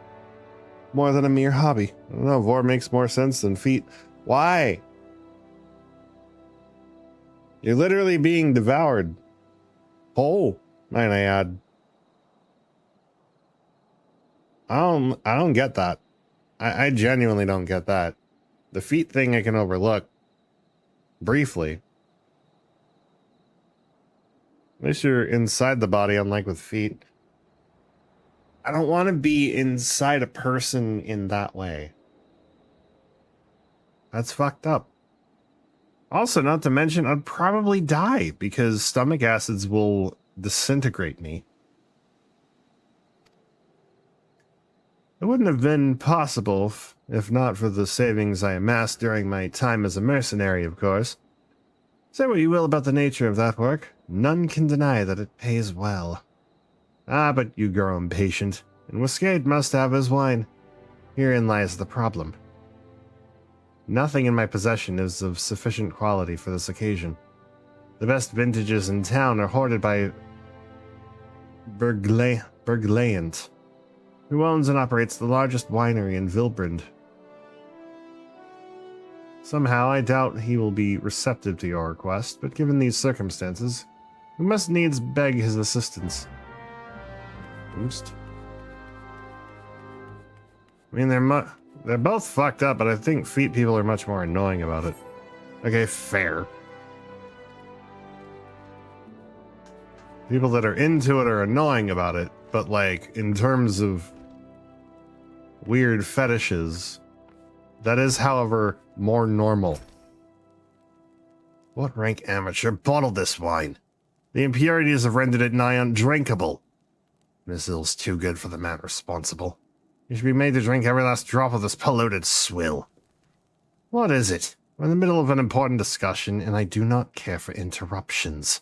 more than a mere hobby. I don't know, Vor makes more sense than feet. Why? You're literally being devoured. Whole, might I add. I don't get that. I genuinely don't get that. The feet thing I can overlook. Briefly. At least you're inside the body, unlike with feet. I don't want to be inside a person in that way. That's fucked up. Also, not to mention, I'd probably die because stomach acids will disintegrate me. It wouldn't have been possible if not for the savings I amassed during my time as a mercenary, of course. Say what you will about the nature of that work, none can deny that it pays well. Ah, but you grow impatient, and Whiskade must have his wine. Herein lies the problem. Nothing in my possession is of sufficient quality for this occasion. The best vintages in town are hoarded by Berglayant, who owns and operates the largest winery in Vilbrand. Somehow, I doubt he will be receptive to your request, but given these circumstances, we must needs beg his assistance. Boost? I mean, they're both fucked up, but I think feet people are much more annoying about it. Okay, fair. People that are into it are annoying about it, but like, in terms of weird fetishes, that is, however, more normal. What rank amateur bottled this wine? The impurities have rendered it nigh undrinkable. This ill's too good for the man responsible. You should be made to drink every last drop of this polluted swill. What is it? We're in the middle of an important discussion, and I do not care for interruptions.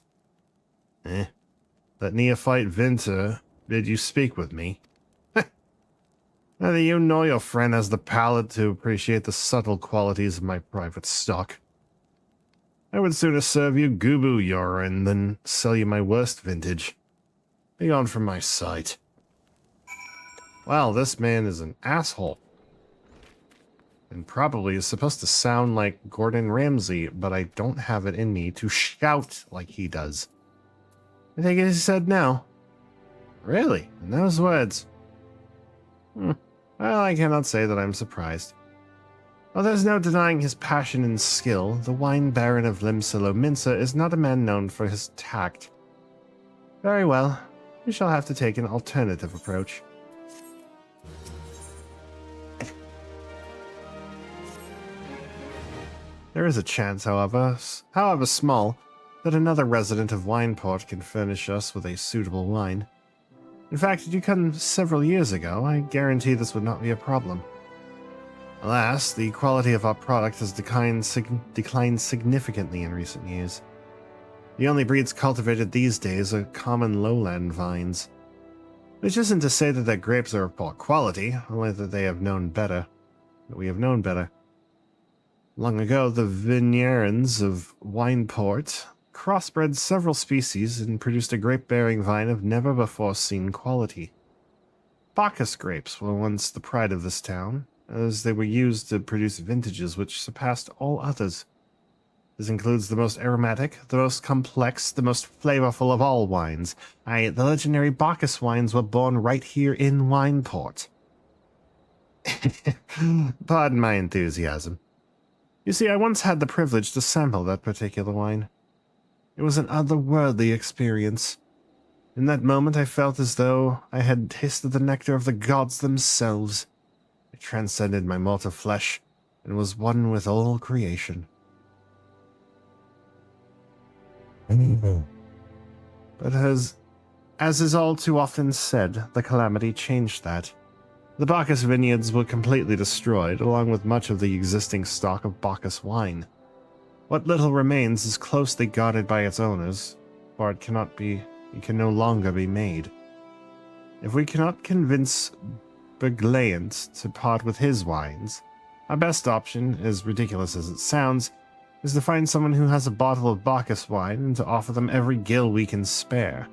That neophyte Vinter bid you speak with me. Neither you nor your friend has the palate to appreciate the subtle qualities of my private stock. I would sooner serve you Gubu urine than sell you my worst vintage. Be on from my sight. Wow, this man is an asshole. And probably is supposed to sound like Gordon Ramsay, but I don't have it in me to shout like he does. I think he said no. Really? In those words? Well, I cannot say that I'm surprised. While there's no denying his passion and skill, the wine baron of Limsilo Minsa is not a man known for his tact. Very well, we shall have to take an alternative approach. There is a chance, however small, that another resident of Wineport can furnish us with a suitable wine. In fact, had you come several years ago, I guarantee this would not be a problem. Alas, the quality of our product has declined significantly in recent years. The only breeds cultivated these days are common lowland vines. Which isn't to say that their grapes are of poor quality, only that they have known better. That we have known better. Long ago, the Vignerons of Wineport crossbred several species and produced a grape-bearing vine of never-before-seen quality. Bacchus grapes were once the pride of this town, as they were used to produce vintages which surpassed all others. This includes the most aromatic, the most complex, the most flavorful of all wines. The legendary Bacchus wines were born right here in Wineport. Pardon my enthusiasm. You see, I once had the privilege to sample that particular wine. It was an otherworldly experience. In that moment, I felt as though I had tasted the nectar of the gods themselves. It transcended my mortal flesh and was one with all creation. But as is all too often said, the calamity changed that. The Bacchus vineyards were completely destroyed, along with much of the existing stock of Bacchus wine. What little remains is closely guarded by its owners, for it can no longer be made. If we cannot convince Berglayant to part with his wines, our best option, as ridiculous as it sounds, is to find someone who has a bottle of Bacchus wine and to offer them every gill we can spare.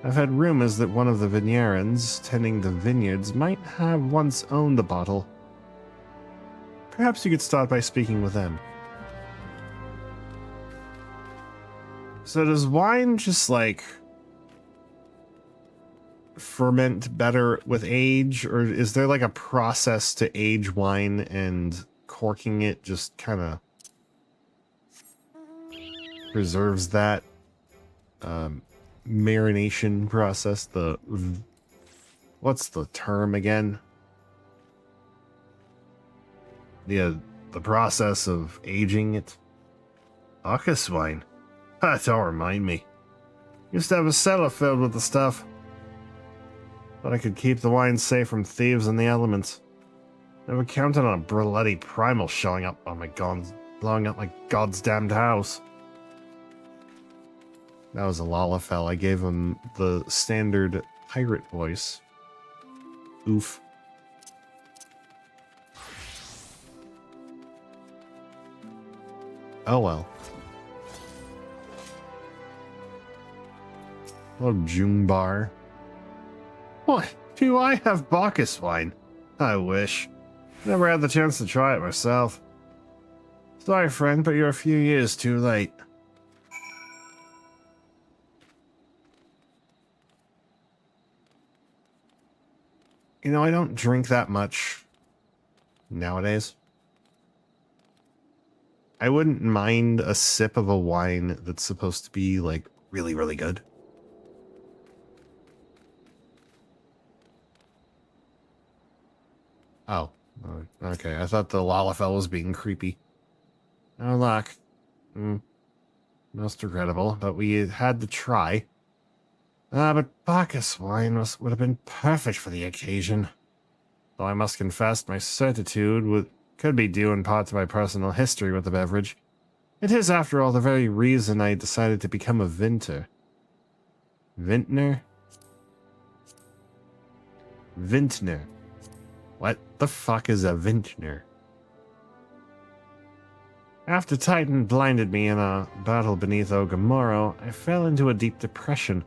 I've heard rumors that one of the Vignerons tending the vineyards might have once owned the bottle. Perhaps you could start by speaking with them. So does wine just, like, ferment better with age? Or is there, like, a process to age wine and corking it just kind of preserves that marination process? What's the term again? The process of aging it? Bacchus wine? Don't remind me. Used to have a cellar filled with the stuff. Thought I could keep the wine safe from thieves and the elements. Never counted on a bloody primal showing up, oh my god, blowing up my god's damned house. That was a Lalafell. I gave him the standard pirate voice. Oof. Oh well. Oh, Jungbar. What? Do I have Bacchus wine? I wish. Never had the chance to try it myself. Sorry, friend, but you're a few years too late. You know, I don't drink that much nowadays. I wouldn't mind a sip of a wine that's supposed to be, like, really, really good. Oh, okay. I thought the Lalafell was being creepy. No luck. Most regrettable, but we had to try. But Bacchus wine would have been perfect for the occasion. Though I must confess, my certitude could be due in part to my personal history with the beverage. It is, after all, the very reason I decided to become a vintner. Vintner? Vintner. What the fuck is a vintner? After Titan blinded me in a battle beneath Ogamoro, I fell into a deep depression.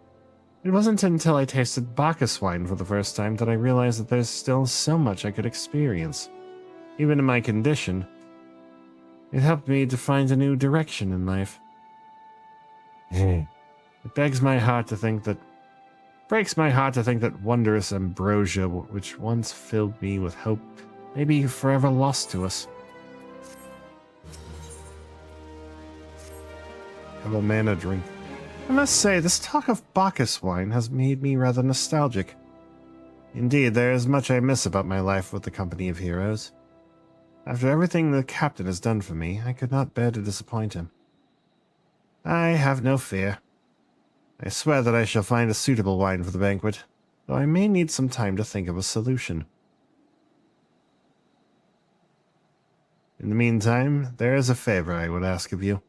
It wasn't until I tasted Bacchus wine for the first time that I realized that there's still so much I could experience. Even in my condition, it helped me to find a new direction in life. It breaks my heart to think that wondrous ambrosia, which once filled me with hope, may be forever lost to us. Have a mana drink. I must say, this talk of Bacchus wine has made me rather nostalgic. Indeed, there is much I miss about my life with the company of heroes. After everything the captain has done for me, I could not bear to disappoint him. I have no fear. I swear that I shall find a suitable wine for the banquet, though I may need some time to think of a solution. In the meantime, there is a favor I would ask of you.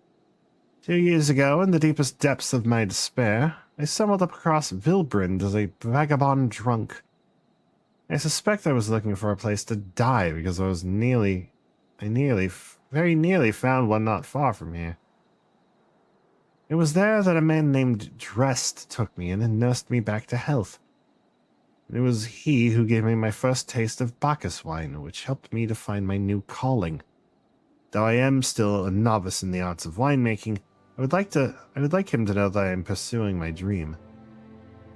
2 years ago, in the deepest depths of my despair, I stumbled across Vilbrind as a vagabond drunk. I suspect I was looking for a place to die because very nearly found one not far from here. It was there that a man named Drest took me in and nursed me back to health. It was he who gave me my first taste of Bacchus wine, which helped me to find my new calling. Though I am still a novice in the arts of winemaking, I would like him to know that I am pursuing my dream.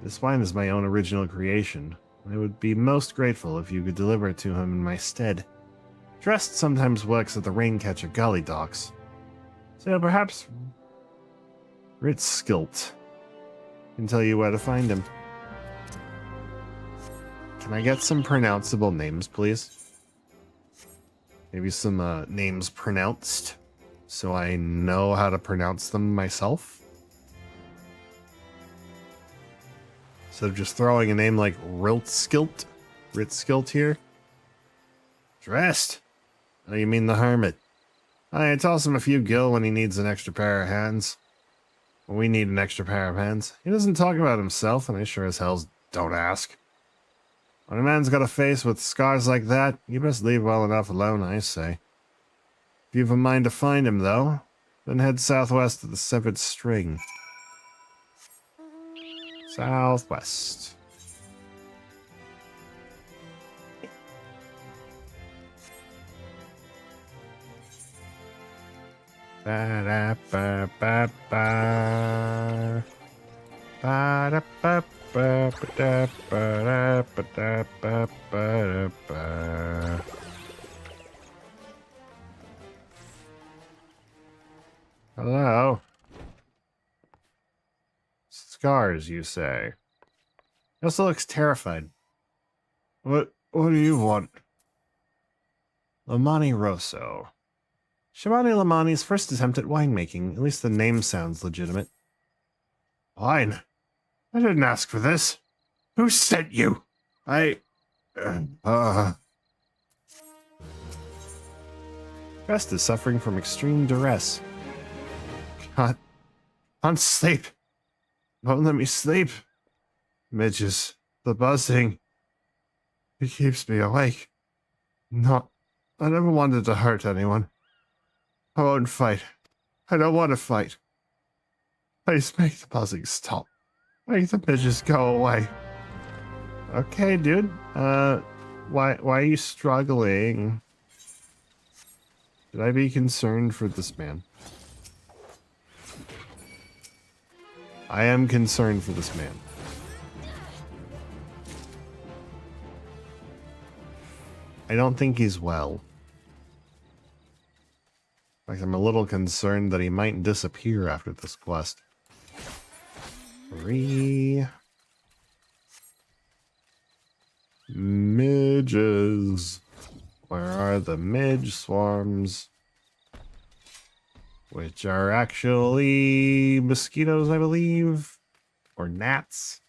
This wine is my own original creation. I would be most grateful if you could deliver it to him in my stead. Drest sometimes works at the Raincatcher Gully docks, so perhaps Ritskilt can tell you where to find him. Can I get some pronounceable names, please? Maybe some names pronounced, so I know how to pronounce them myself? Instead of just throwing a name like Ritskilt here. Dressed? Oh, you mean the hermit? I toss him a few gil when he needs an extra pair of hands. We need an extra pair of hands. He doesn't talk about himself, and I sure as hell don't ask. When a man's got a face with scars like that, you best leave well enough alone, I say. If you've a mind to find him, though, then head southwest to the Severed String. Southwest. Ba-da-ba-ba-ba. Ba-da-ba-ba-ba-da-ba-da-ba-da-ba. Hello? Scars, you say? He also looks terrified. What do you want? Lamani Rosso. Shimani Lamani's first attempt at winemaking. At least the name sounds legitimate. Wine? I didn't ask for this. Who sent you? Rest is suffering from extreme duress. Can't sleep. Won't let me sleep. Midges. The buzzing. It keeps me awake. No, I never wanted to hurt anyone. I won't fight. I don't want to fight. Please make the buzzing stop. Make the midges go away. Okay, dude. Why are you struggling? Should I be concerned for this man? I am concerned for this man. I don't think he's well. In fact, I'm a little concerned that he might disappear after this quest. 3 midges. Where are the midge swarms? Which are actually mosquitoes, I believe. Or gnats.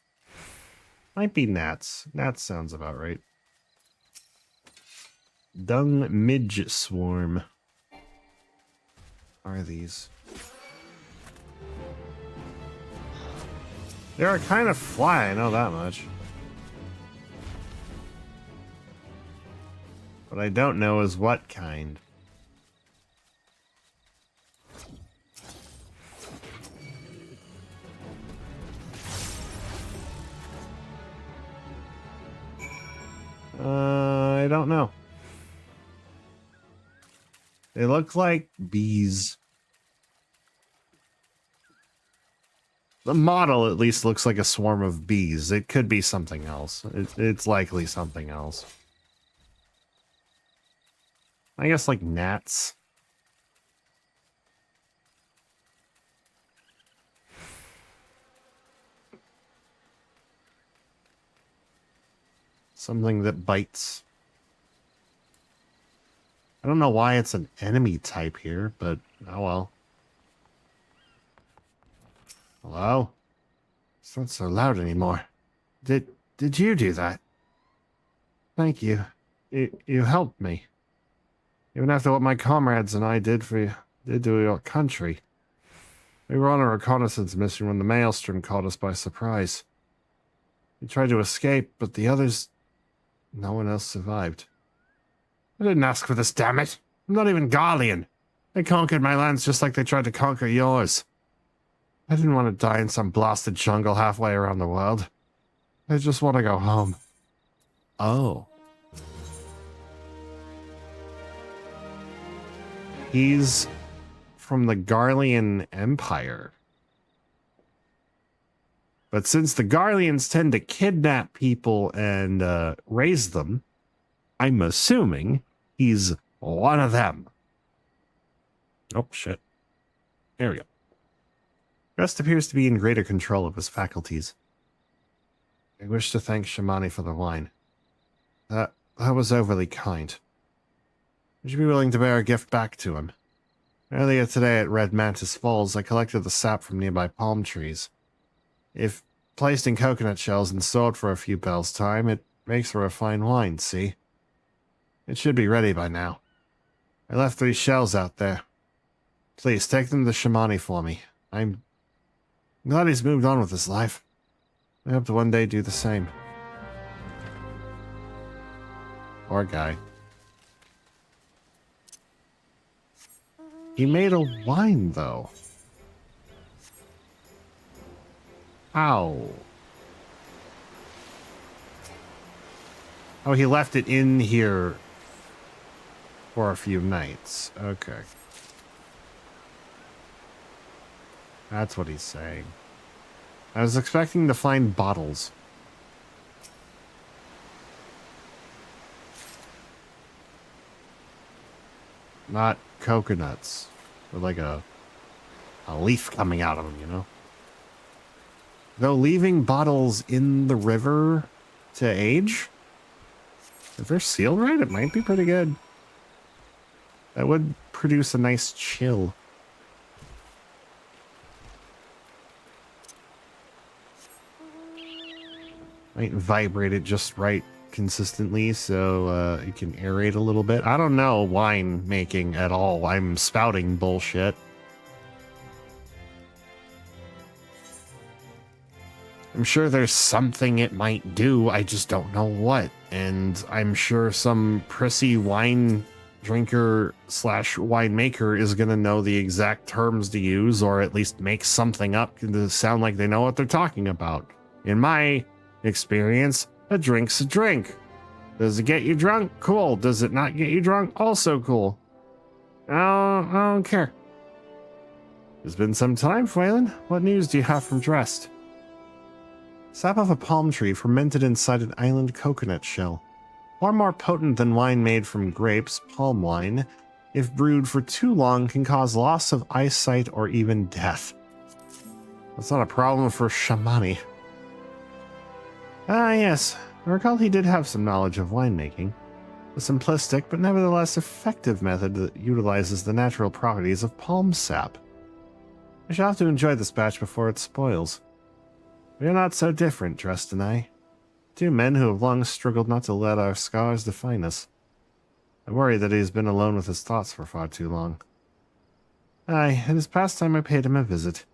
Might be gnats. Gnats sounds about right. Dung midge swarm. Are these? They are kind of fly, I know that much. What I don't know is what kind. I don't know. They look like bees. The model at least looks like a swarm of bees. It could be something else. It's likely something else. I guess like gnats. Something that bites. I don't know why it's an enemy type here, but oh well. Hello? It's not so loud anymore. Did you do that? Thank you. You helped me. Even after what my comrades and I did to your country. We were on a reconnaissance mission when the maelstrom caught us by surprise. We tried to escape, but the others... No one else survived. I didn't ask for this, damn it. I'm not even Garlean. They conquered my lands just like they tried to conquer yours. I didn't want to die in some blasted jungle halfway around the world. I just want to go home. Oh. He's from the Garlean Empire. But since the Garleans tend to kidnap people and raise them, I'm assuming he's one of them. Oh, shit. There we go. Rest appears to be in greater control of his faculties. I wish to thank Shamani for the wine. That was overly kind. Would you be willing to bear a gift back to him? Earlier today at Red Mantis Falls, I collected the sap from nearby palm trees. If placed in coconut shells and stored for a few bells' time, it makes for a fine wine, see? It should be ready by now. I left 3 shells out there. Please, take them to Shamani for me. I'm glad he's moved on with his life. I hope to one day do the same. Poor guy. He made a wine, though. How? Oh, he left it in here for a few nights. Okay. That's what he's saying. I was expecting to find bottles. Not coconuts. With like a leaf coming out of them, you know? Though leaving bottles in the river to age, if they're sealed right, it might be pretty good. That would produce a nice chill. Might vibrate it just right consistently so you can aerate a little bit. I don't know wine making at all. I'm spouting bullshit. I'm sure there's something it might do, I just don't know what. And I'm sure some prissy wine drinker / winemaker is going to know the exact terms to use, or at least make something up to sound like they know what they're talking about. In my experience, a drink's a drink. Does it get you drunk? Cool. Does it not get you drunk? Also cool. I don't care. It's been some time, Phelan. What news do you have from Drest? Sap of a palm tree fermented inside an island coconut shell. Far more potent than wine made from grapes, palm wine, if brewed for too long, can cause loss of eyesight or even death. That's not a problem for Shamani. Ah, yes. I recall he did have some knowledge of winemaking. A simplistic but nevertheless effective method that utilizes the natural properties of palm sap. I shall have to enjoy this batch before it spoils. We are not so different, Drest and I. Two men who have long struggled not to let our scars define us. I worry that he has been alone with his thoughts for far too long. Aye, it is past time I paid him a visit.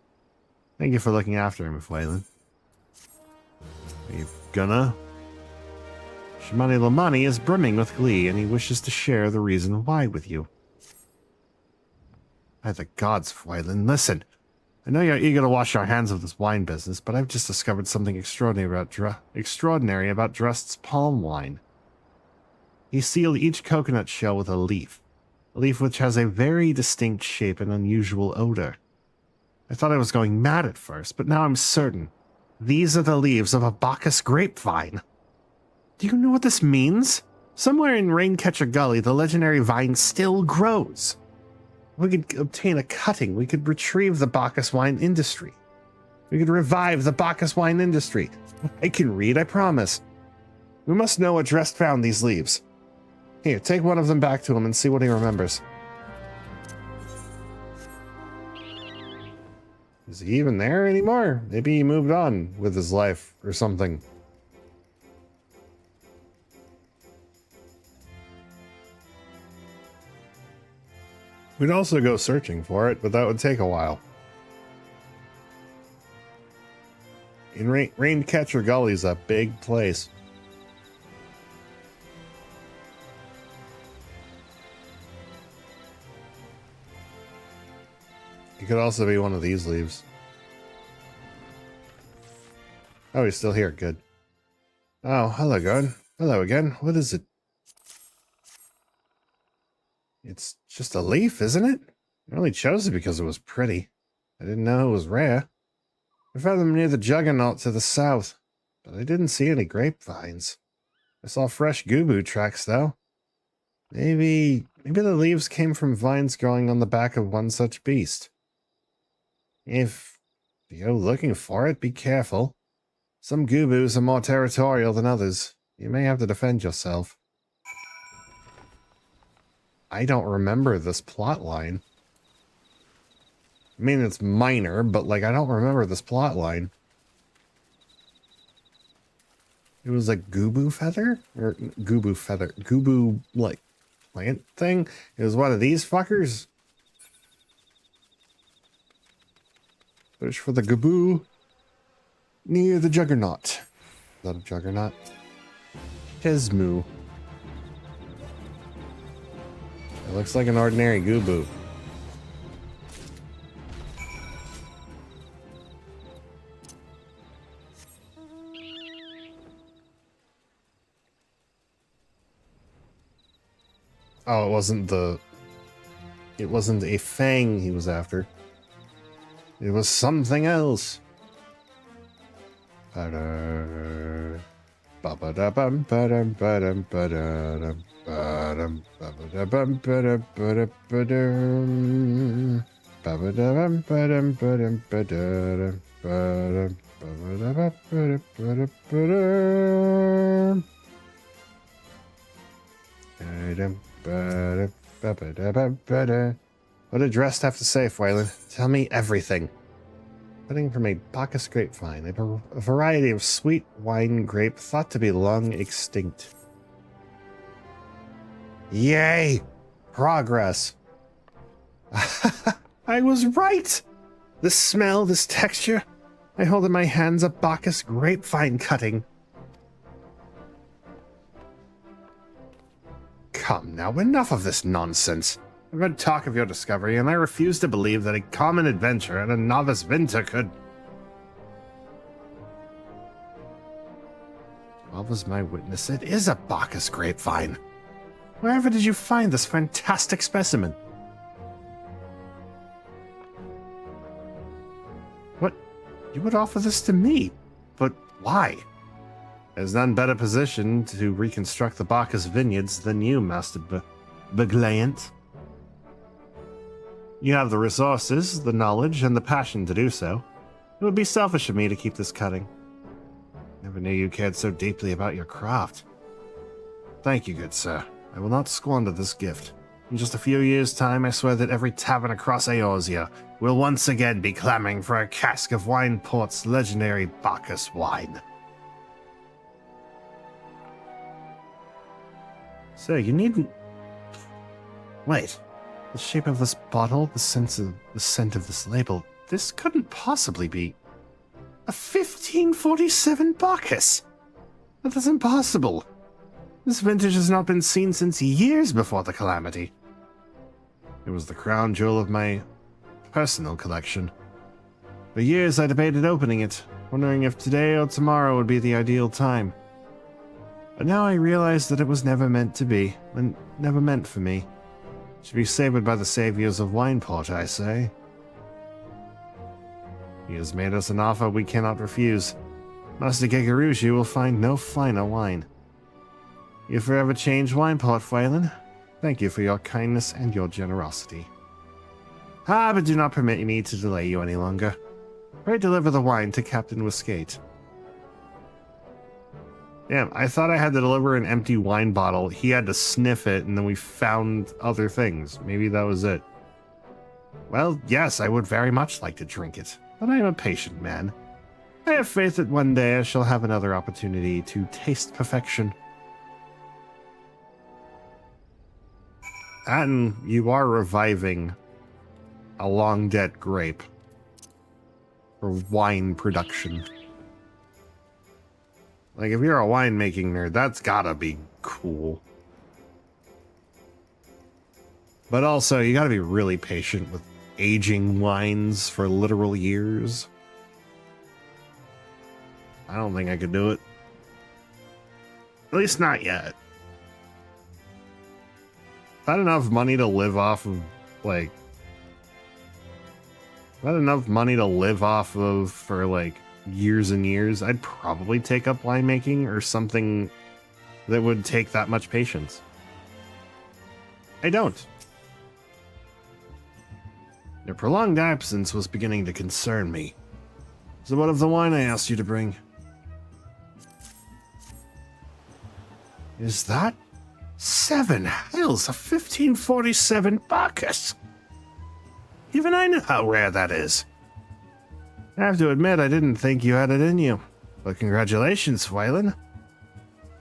Thank you for looking after him, Phelan. Are you gonna? Shamani Lamani is brimming with glee, and he wishes to share the reason why with you. By the gods, Phelan, listen. I know you're eager to wash your hands of this wine business, but I've just discovered something extraordinary about Drest's palm wine. He sealed each coconut shell with a leaf which has a very distinct shape and unusual odor. I thought I was going mad at first, but now I'm certain. These are the leaves of a Bacchus grapevine. Do you know what this means? Somewhere in Raincatcher Gully, the legendary vine still grows. We could obtain a cutting. We could retrieve the Bacchus wine industry. We could revive the Bacchus wine industry. I can read, I promise. We must know what Drest found these leaves. Here, take one of them back to him and see what he remembers. Is he even there anymore? Maybe he moved on with his life or something. We'd also go searching for it, but that would take a while. In Raincatcher Gully's a big place. It could also be one of these leaves. Oh, he's still here. Good. Oh, hello, God. Hello again. What is it? It's just a leaf, isn't it? I only chose it because it was pretty. I didn't know it was rare. I found them near the Juggernaut to the south, but I didn't see any grapevines. I saw fresh gubu tracks, though. Maybe the leaves came from vines growing on the back of one such beast. If you're looking for it, be careful. Some gubus are more territorial than others. You may have to defend yourself. I don't remember this plot line. I mean, it's minor, but, like, I don't remember this plot line. It was a gubu feather? Or gubu feather. Gubu, like, plant thing? It was one of these fuckers? Search for the gubu near the Juggernaut. Is that a Juggernaut? Tesmu. It looks like an ordinary gubu. Oh, it wasn't a fang he was after. It was something else. What did Drest have to say, Phelan? Tell me everything. Cutting from a Bacchus grapevine, a variety of sweet wine grape thought to be long extinct. Yay! Progress. I was right! This smell, this texture. I hold in my hands a Bacchus grapevine cutting. Come now, enough of this nonsense. I've heard talk of your discovery, and I refuse to believe that a common adventurer and a novice vinter could... 12 is my witness. It is a Bacchus grapevine. Wherever did you find this fantastic specimen? What? You would offer this to me? But why? There's none better positioned to reconstruct the Bacchus vineyards than you, Master Beglayant. You have the resources, the knowledge, and the passion to do so. It would be selfish of me to keep this cutting. Never knew you cared so deeply about your craft. Thank you, good sir. I will not squander this gift. In just a few years' time, I swear that every tavern across Eorzea will once again be clamoring for a cask of Wineport's legendary Bacchus wine. So, you needn't... Wait. The shape of this bottle, the scent of this label, this couldn't possibly be... A 1547 Bacchus! That is impossible. This vintage has not been seen since years before the calamity. It was the crown jewel of my personal collection. For years I debated opening it, wondering if today or tomorrow would be the ideal time. But now I realize that it was never meant to be, and never meant for me. It should be savored by the saviors of Wineport, I say. He has made us an offer we cannot refuse. Master Gegarushi will find no finer wine. You forever changed Wineport, Phelan. Thank you for your kindness and your generosity. But do not permit me to delay you any longer. Pray deliver the wine to Captain Wiscate. Damn, I thought I had to deliver an empty wine bottle. He had to sniff it, and then we found other things. Maybe that was it. Well, yes, I would very much like to drink it, but I am a patient man. I have faith that one day I shall have another opportunity to taste perfection. And you are reviving a long-dead grape for wine production. Like, if you're a winemaking nerd, that's gotta be cool. But also, you gotta be really patient with aging wines for literal years. I don't think I could do it. At least not yet. If I had enough money to live off of, like... If I had enough money to live off of for, like, years and years, I'd probably take up winemaking or something that would take that much patience. I don't. Your prolonged absence was beginning to concern me. So what of the wine I asked you to bring? Is that 7 hells of 1547 Bacchus? Even I know how rare that is. I have to admit, I didn't think you had it in you. But congratulations, Phelan.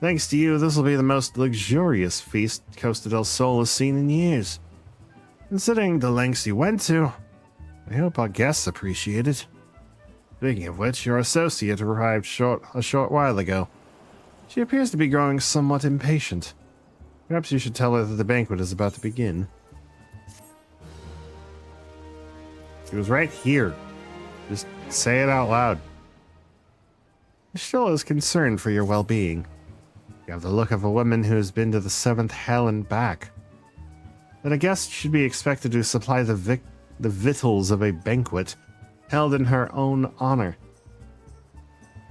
Thanks to you, this will be the most luxurious feast Costa del Sol has seen in years. Considering the lengths you went to, I hope our guests appreciate it. Speaking of which, your associate arrived a short while ago. She appears to be growing somewhat impatient. Perhaps you should tell her that the banquet is about to begin. She was right here. Just say it out loud. Sheila is concerned for your well-being. You have the look of a woman who has been to the 7th hell and back. That a guest should be expected to supply the victuals of a banquet held in her own honor.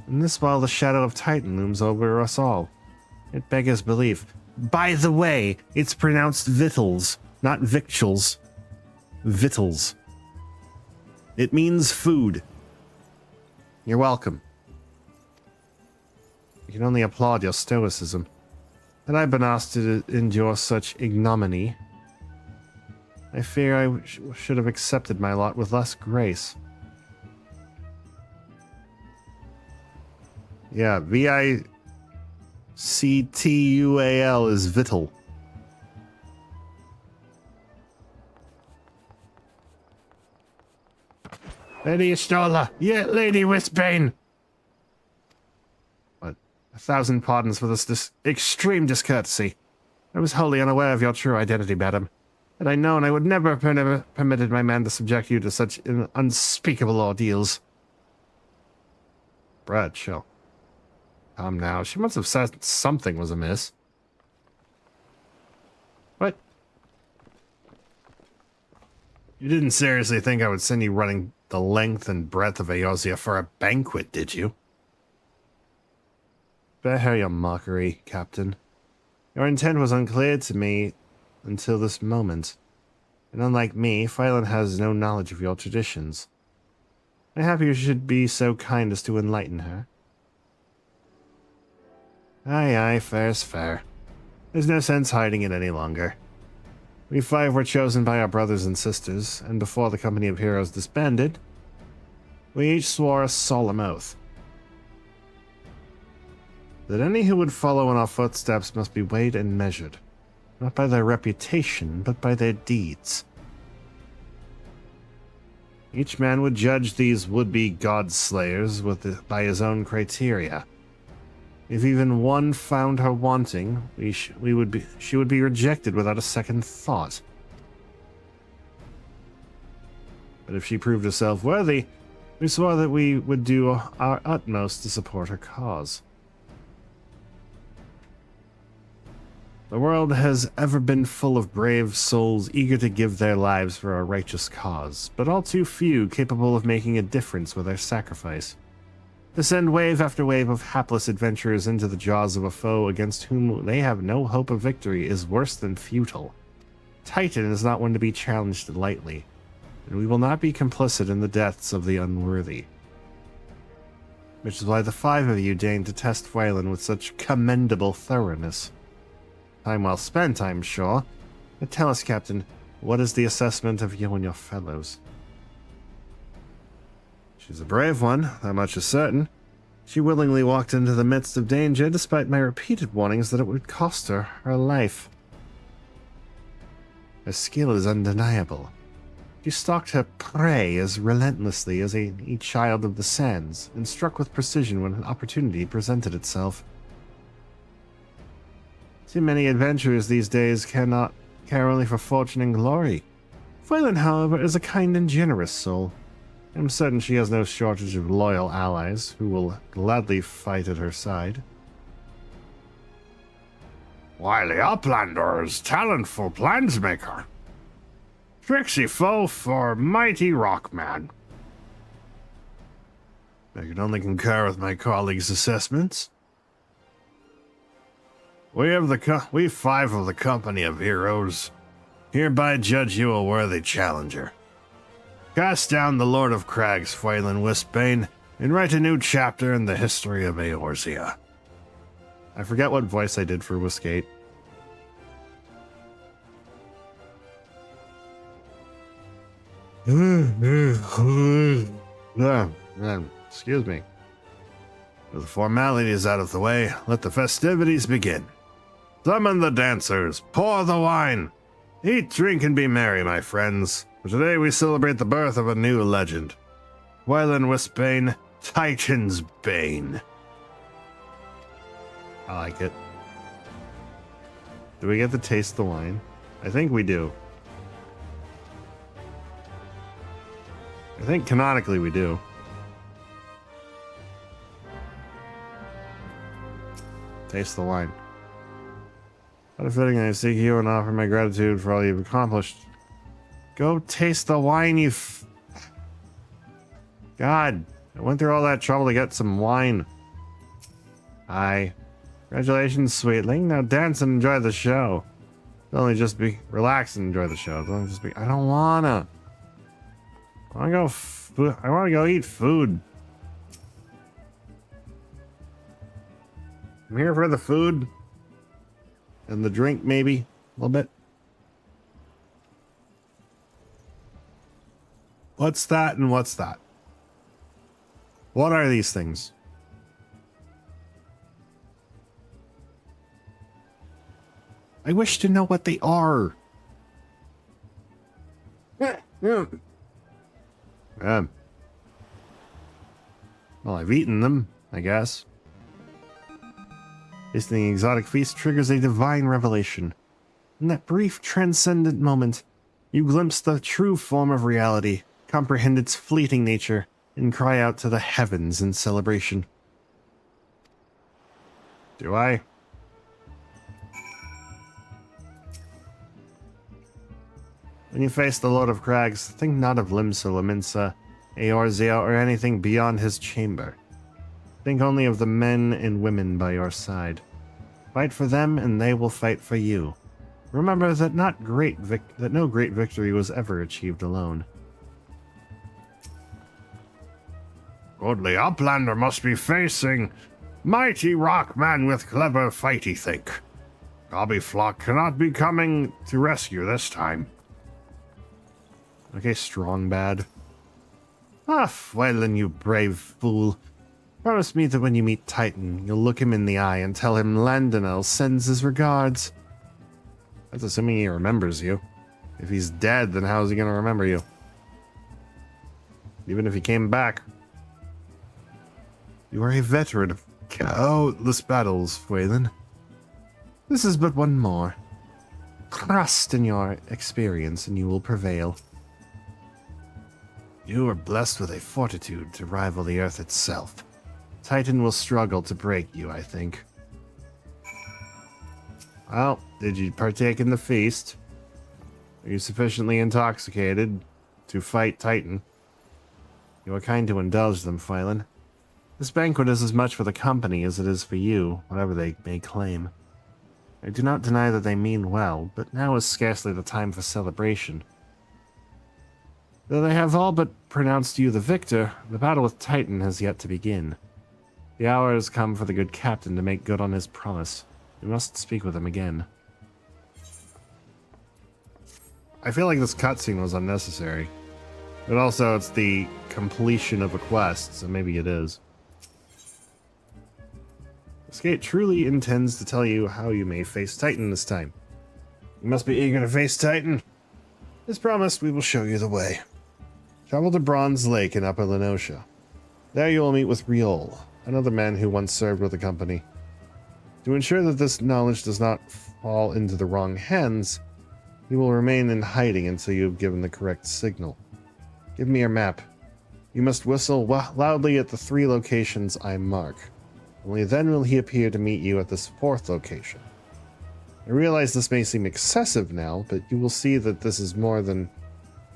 And this while the shadow of Titan looms over us all. It beggars belief. By the way, it's pronounced victuals, not victuals. Victuals. It means food. You're welcome. I can only applaud your stoicism. Had I been asked to endure such ignominy, I fear I should have accepted my lot with less grace. Yeah, V-I-C-T-U-A-L is vittle. Lady Estola, yet Lady Wisbane. What? 1,000 pardons for this extreme discourtesy. I was wholly unaware of your true identity, madam. Had I known, I would never have permitted my man to subject you to such unspeakable ordeals. Brad, chill. Calm now. She must have said something was amiss. What? You didn't seriously think I would send you running the length and breadth of Eorzea for a banquet, did you? Bear your mockery, Captain. Your intent was unclear to me until this moment. And unlike me, Phylan has no knowledge of your traditions. I hope you should be so kind as to enlighten her. Aye, fair's fair. There's no sense hiding it any longer. We 5 were chosen by our brothers and sisters, and before the company of heroes disbanded, we each swore a solemn oath that any who would follow in our footsteps must be weighed and measured, not by their reputation, but by their deeds. Each man would judge these would-be god-slayers by his own criteria. If even one found her wanting, she would be rejected without a second thought. But if she proved herself worthy, we swore that we would do our utmost to support her cause. The world has ever been full of brave souls eager to give their lives for a righteous cause, but all too few capable of making a difference with their sacrifice. To send wave after wave of hapless adventurers into the jaws of a foe against whom they have no hope of victory is worse than futile. Titan is not one to be challenged lightly, and we will not be complicit in the deaths of the unworthy. Which is why the 5 of you deigned to test Phylan with such commendable thoroughness. Time well spent, I'm sure. But tell us, Captain, what is the assessment of you and your fellows? She's a brave one, that much is certain. She willingly walked into the midst of danger despite my repeated warnings that it would cost her her life. Her skill is undeniable. She stalked her prey as relentlessly as any child of the sands, and struck with precision when an opportunity presented itself. Too many adventurers these days cannot care only for fortune and glory. Phylan, however, is a kind and generous soul. I'm certain she has no shortage of loyal allies who will gladly fight at her side. Wily Uplander is talentful plansmaker. Tricksy foe for mighty rockman. I can only concur with my colleagues' assessments. We 5 of the company of heroes hereby judge you a worthy challenger. Cast down the Lord of Crags, Phylan Wisbane, and write a new chapter in the history of Eorzea. I forget what voice I did for Wisgate. Excuse me. With the formalities out of the way, let the festivities begin. Summon the dancers, pour the wine. Eat, drink, and be merry, my friends. For today we celebrate the birth of a new legend. Phylan Wisbane, Titan's Bane. I like it. Do we get to taste the wine? I think we do. I think canonically we do. Taste the wine. What a fitting I seek you and offer my gratitude for all you've accomplished. Go taste the wine, God, I went through all that trouble to get some wine. Aye. Congratulations, sweetling. Now dance and enjoy the show. Don't only just be relax and enjoy the show. Don't just be. I don't wanna. I wanna go eat food. I'm here for the food. And the drink, maybe. A little bit. What's that and what's that? What are these things? I wish to know what they are. Well, I've eaten them, I guess. Tasting the exotic feast triggers a divine revelation. In that brief, transcendent moment, you glimpse the true form of reality, comprehend its fleeting nature, and cry out to the heavens in celebration. Do I? When you face the Lord of Crags, think not of Limsa, Laminsa, Eorzea, or anything beyond his chamber. Think only of the men and women by your side. Fight for them, and they will fight for you. Remember that no great victory was ever achieved alone. Godly Uplander must be facing mighty rockman with clever fighty think. Gobbyflock cannot be coming to rescue this time. Okay, strong bad. Ah, Phylan, you brave fool. Promise me that when you meet Titan, you'll look him in the eye and tell him Landonel sends his regards. That's assuming he remembers you. If he's dead, then how is he going to remember you? Even if he came back. You are a veteran of countless battles, Phylan. This is but one more. Trust in your experience and you will prevail. You are blessed with a fortitude to rival the Earth itself. Titan will struggle to break you, I think. Well, did you partake in the feast? Are you sufficiently intoxicated to fight Titan? You are kind to indulge them, Phylan. This banquet is as much for the company as it is for you, whatever they may claim. I do not deny that they mean well, but now is scarcely the time for celebration. Though they have all but pronounced you the victor, the battle with Titan has yet to begin. The hour has come for the good captain to make good on his promise. We must speak with him again. I feel like this cutscene was unnecessary. But also, it's the completion of a quest, so maybe it is. This gate truly intends to tell you how you may face Titan this time. You must be eager to face Titan. As promised, we will show you the way. Travel to Bronze Lake in Upper Lenosha. There you will meet with Riol, another man who once served with the company. To ensure that this knowledge does not fall into the wrong hands, he will remain in hiding until you have given the correct signal. Give me your map. You must whistle loudly at the 3 locations I mark. Only then will he appear to meet you at this 4th location. I realize this may seem excessive now, but you will see that this is more than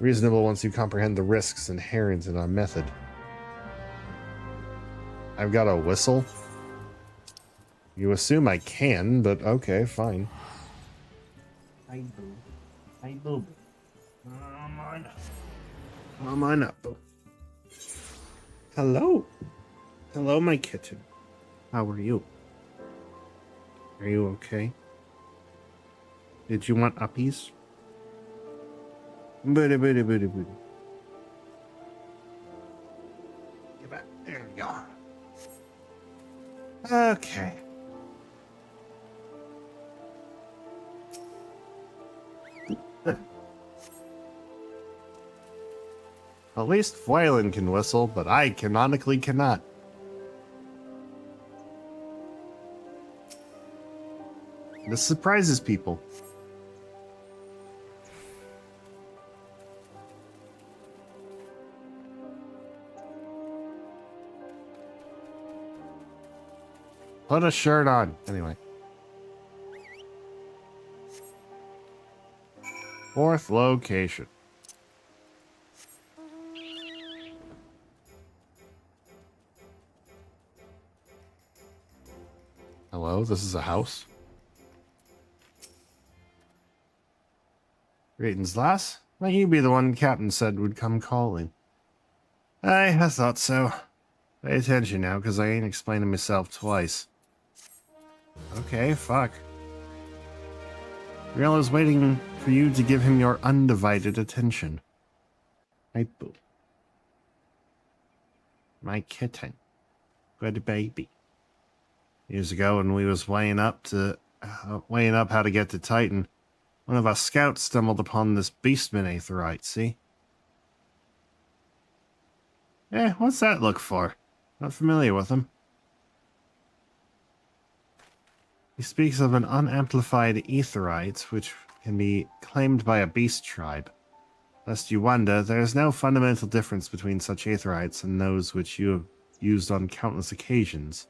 reasonable once you comprehend the risks inherent in our method. I've got a whistle? You assume I can, but okay, fine. Hi, boo. Hi, boo. Come on up, boo. Hello. Hello, my kitten. How are you? Are you okay? Did you want uppies? Booty, booty, booty, booty. Get back. There we go. Okay. At least Phylan can whistle, but I canonically cannot. This surprises people. Put a shirt on. Anyway. 4th location. Hello, this is a house? Greetings, lass. Might you be the one Captain said would come calling? Aye, I thought so. Pay attention now, because I ain't explaining myself twice. Okay, fuck. Riel is waiting for you to give him your undivided attention. My boo. My kitten. Good baby. Years ago, when we was weighing up how to get to Titan, one of our scouts stumbled upon this beastman Aetherite, see? Eh, what's that look for? Not familiar with him. He speaks of an unamplified aetherite, which can be claimed by a beast tribe. Lest you wonder, there is no fundamental difference between such aetherites and those which you have used on countless occasions.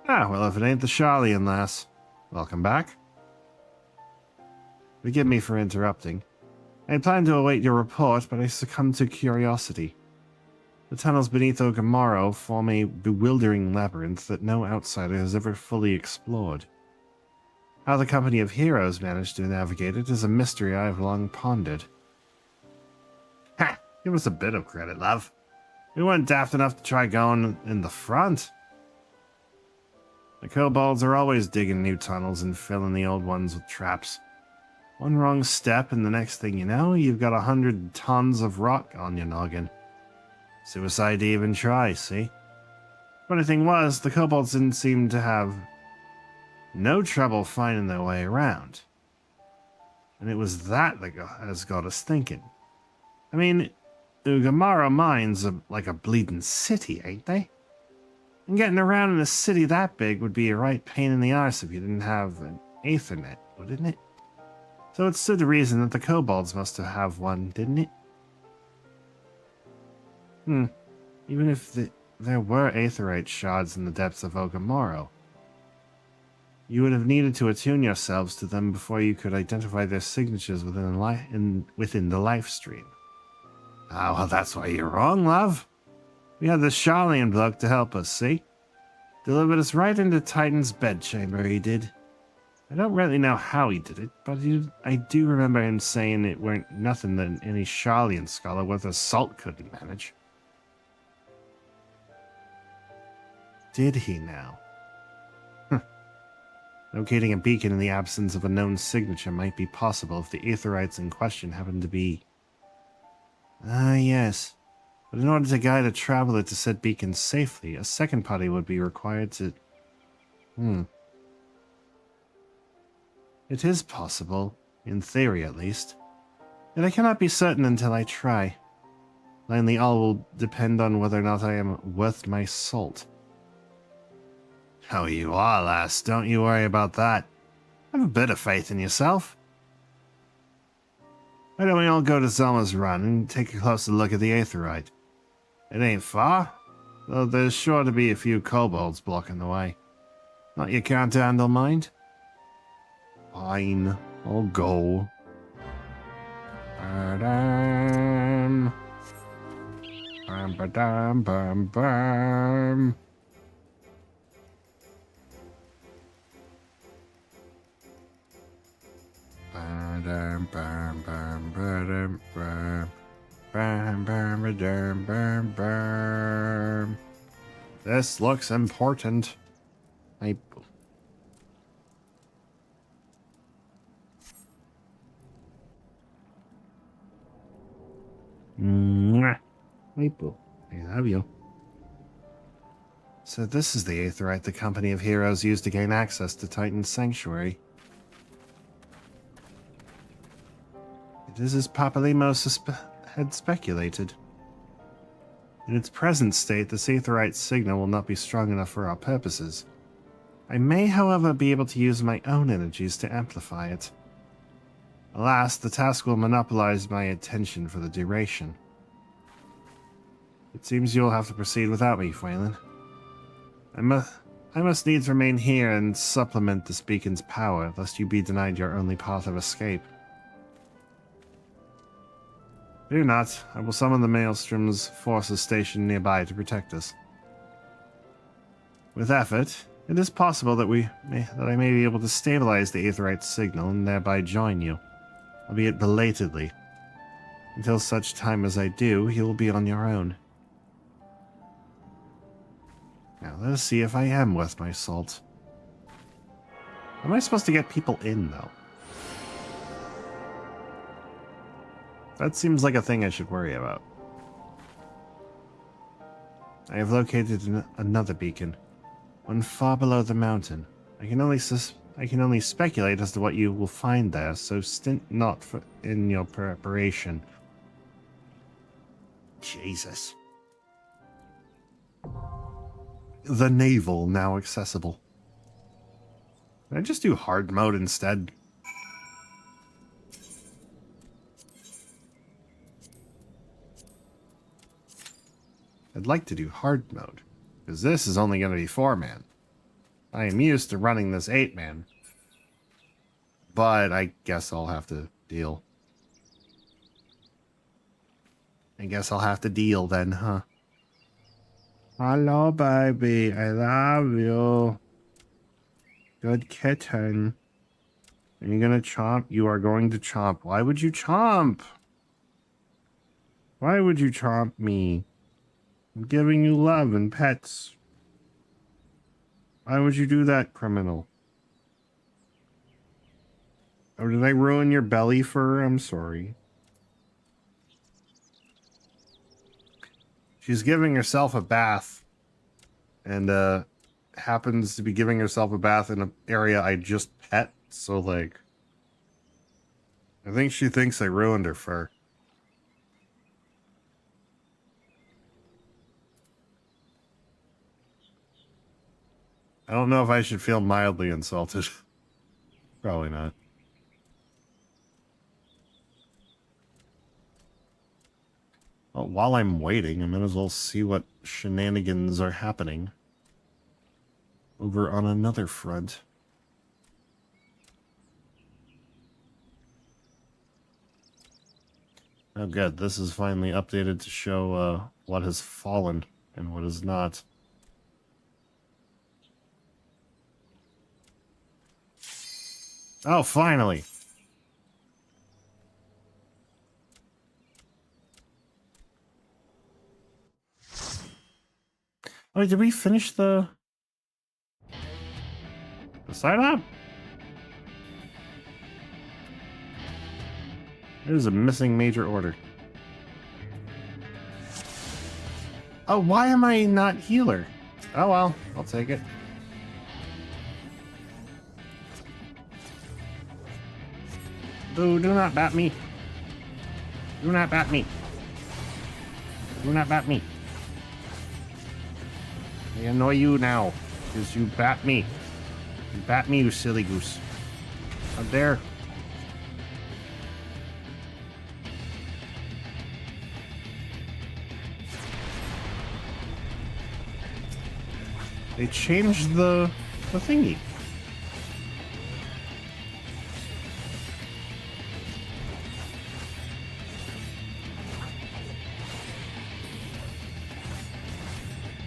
Ah, well, if it ain't the Charlian lass. Welcome back. Forgive me for interrupting. I had planned to await your report, but I succumbed to curiosity. The tunnels beneath Ogamaro form a bewildering labyrinth that no outsider has ever fully explored. How the company of heroes managed to navigate it is a mystery I have long pondered. Ha! Give us a bit of credit, love. We weren't daft enough to try going in the front. The kobolds are always digging new tunnels and filling the old ones with traps. One wrong step and the next thing you know, you've got 100 tons of rock on your noggin. Suicide to even try, see? Funny thing was, the kobolds didn't seem to have no trouble finding their way around. And it was that has got us thinking. I mean, Ugamara mines are like a bleeding city, ain't they? And getting around in a city that big would be a right pain in the arse if you didn't have an Aethernet, wouldn't it? So it stood to reason that the kobolds must have one, didn't it? Even if there were aetherite shards in the depths of Ogamaro, you would have needed to attune yourselves to them before you could identify their signatures within the life stream. Ah, well, that's why you're wrong, love. We had the Charlian bloke to help us, see? Delivered us right into Titan's bedchamber, he did. I don't really know how he did it, but I do remember him saying it weren't nothing that any Charlian scholar worth a salt couldn't manage. Did he now? Locating a beacon in the absence of a known signature might be possible if the aetherites in question happen to be... Ah, yes. But in order to guide a traveler to said beacon safely, a second party would be required to... It is possible, in theory at least. Yet I cannot be certain until I try. Plainly, all will depend on whether or not I am worth my salt. Oh, you are, lass. Don't you worry about that. Have a bit of faith in yourself. Why don't we all go to Zelma's Run and take a closer look at the aetherite? It ain't far, though there's sure to be a few kobolds blocking the way. Not you can't handle, mind? Fine, I'll go. Ba-dam. Bam, bam, bam. Bam, bam, bam, bam, bam. Bam, bam, bam, bam, bam. This looks important. Maple, I love you. So this is the aetherite the company of heroes used to gain access to Titan's sanctuary. It is as Papalemos had speculated. In its present state, this aetherite signal will not be strong enough for our purposes. I may, however, be able to use my own energies to amplify it. Alas, the task will monopolize my attention for the duration. It seems you'll have to proceed without me, Phelan. I must needs remain here and supplement this beacon's power, lest you be denied your only path of escape. Fear not, I will summon the Maelstrom's forces stationed nearby to protect us. With effort, it is possible that I may be able to stabilize the aetherite signal and thereby join you, albeit belatedly. Until such time as I do, you will be on your own. Now let us see if I am worth my salt. Am I supposed to get people in, though? That seems like a thing I should worry about. I have located another beacon, one far below the mountain. I can only speculate as to what you will find there, so stint not in your preparation. Jesus. the navel now accessible. Can I just do hard mode instead? I'd like to do hard mode, because this is only going to be 4-man. I am used to running this 8-man. But I guess I'll have to deal. I guess I'll have to deal then, huh? Hello, baby. I love you. Good kitten. Are you gonna chomp? You are going to chomp. Why would you chomp? Why would you chomp me? I'm giving you love and pets. Why would you do that, criminal? Or did I ruin your belly fur? I'm sorry. She's giving herself a bath. And, happens to be giving herself a bath in an area I just pet. So, like, I think she thinks I ruined her fur. I don't know if I should feel mildly insulted. Probably not. Well, while I'm waiting, I might as well see what shenanigans are happening over on another front. Oh good, this is finally updated to show what has fallen and what has not. Oh, finally! Oh, did we finish the side up? There's a missing major order. Oh, why am I not healer? Oh well, I'll take it. Boo, do not bat me. Do not bat me. Do not bat me. I annoy you now, because you bat me. You bat me, you silly goose. How dare. They changed the thingy.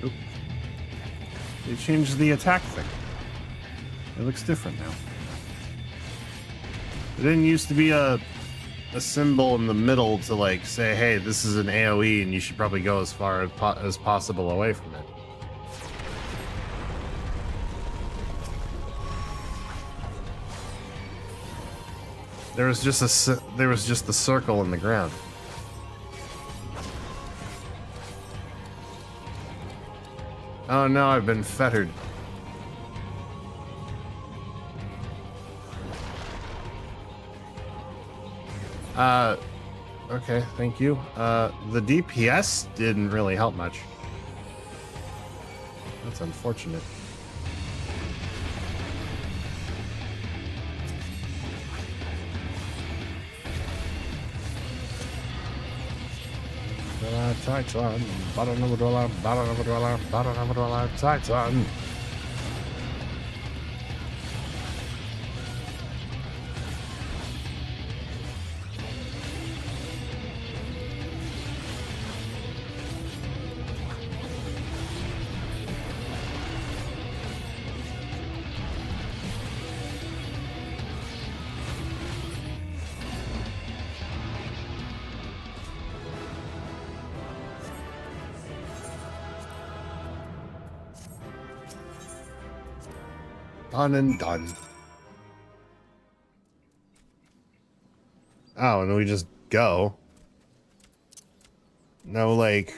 Oop. They changed the attack thing. It looks different now. It didn't used to be a symbol in the middle to like say, hey, this is an AoE and you should probably go as far as possible away from it. There was just the circle in the ground. Oh no, I've been fettered. Okay, thank you. The DPS didn't really help much. That's unfortunate. Titan, Titan. Done and done. Oh, and we just go. No, like,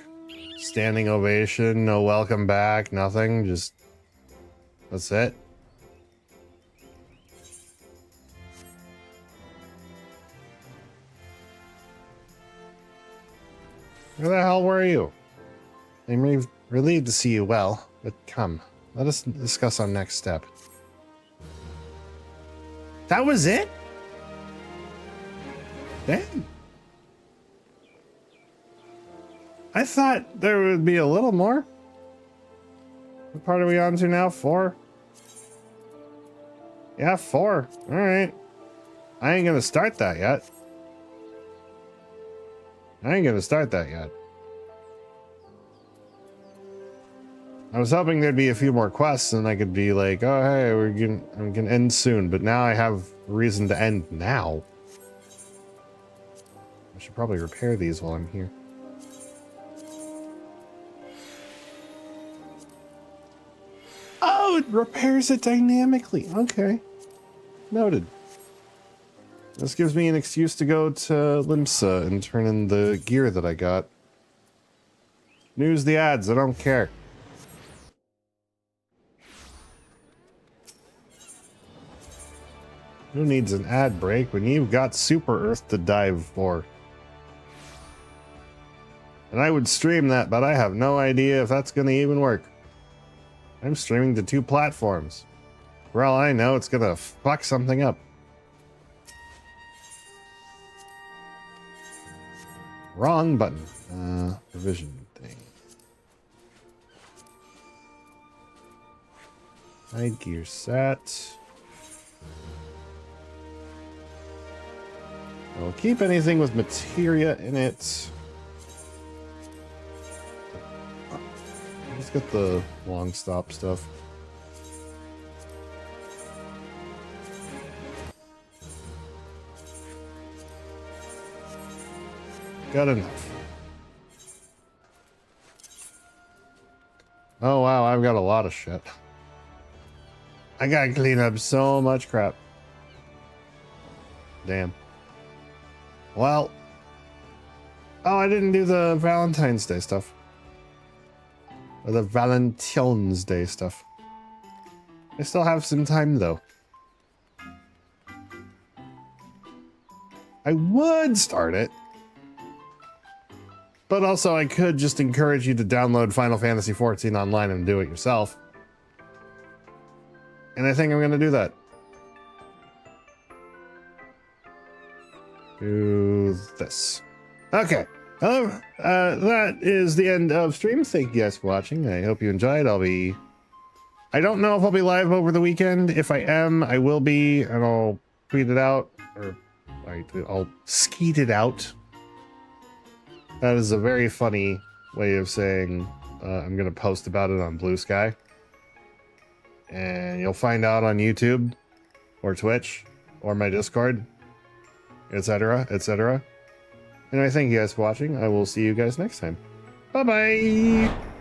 standing ovation, no welcome back, nothing, just... That's it. Where the hell were you? I'm relieved to see you well. But come, let us discuss our next step. That was it? Damn. I thought there would be a little more. What part are we on to now? 4? Yeah, 4. All right. I ain't gonna start that yet. I was hoping there'd be a few more quests and I could be like, oh, hey, I'm gonna end soon. But now I have reason to end now. I should probably repair these while I'm here. Oh, it repairs it dynamically. Okay. Noted. This gives me an excuse to go to Limsa and turn in the gear that I got. News the ads, I don't care. Who needs an ad break when you've got Super Earth to dive for? And I would stream that, but I have no idea if that's going to even work. I'm streaming to 2 platforms. For all I know, it's going to fuck something up. Wrong button. Provision thing. Hide gear set. I'll keep anything with materia in it. Let's get the long stop stuff. Got enough. Oh wow, I've got a lot of shit. I gotta clean up so much crap. Damn. Well. Oh, I didn't do the Valentine's Day stuff. Or the Valentine's Day stuff. I still have some time though. I would start it. But also I could just encourage you to download Final Fantasy XIV online and do it yourself. And I think I'm gonna do that. Do this. Okay. That is the end of stream. Thank you guys for watching. I hope you enjoyed. I don't know if I'll be live over the weekend. If I am, I will be, and I'll tweet it out, or I'll skeet it out. That is a very funny way of saying I'm gonna post about it on Blue Sky. And you'll find out on YouTube, or Twitch, or my Discord, etc., etc. Anyway, thank you guys for watching. I will see you guys next time. Bye-bye!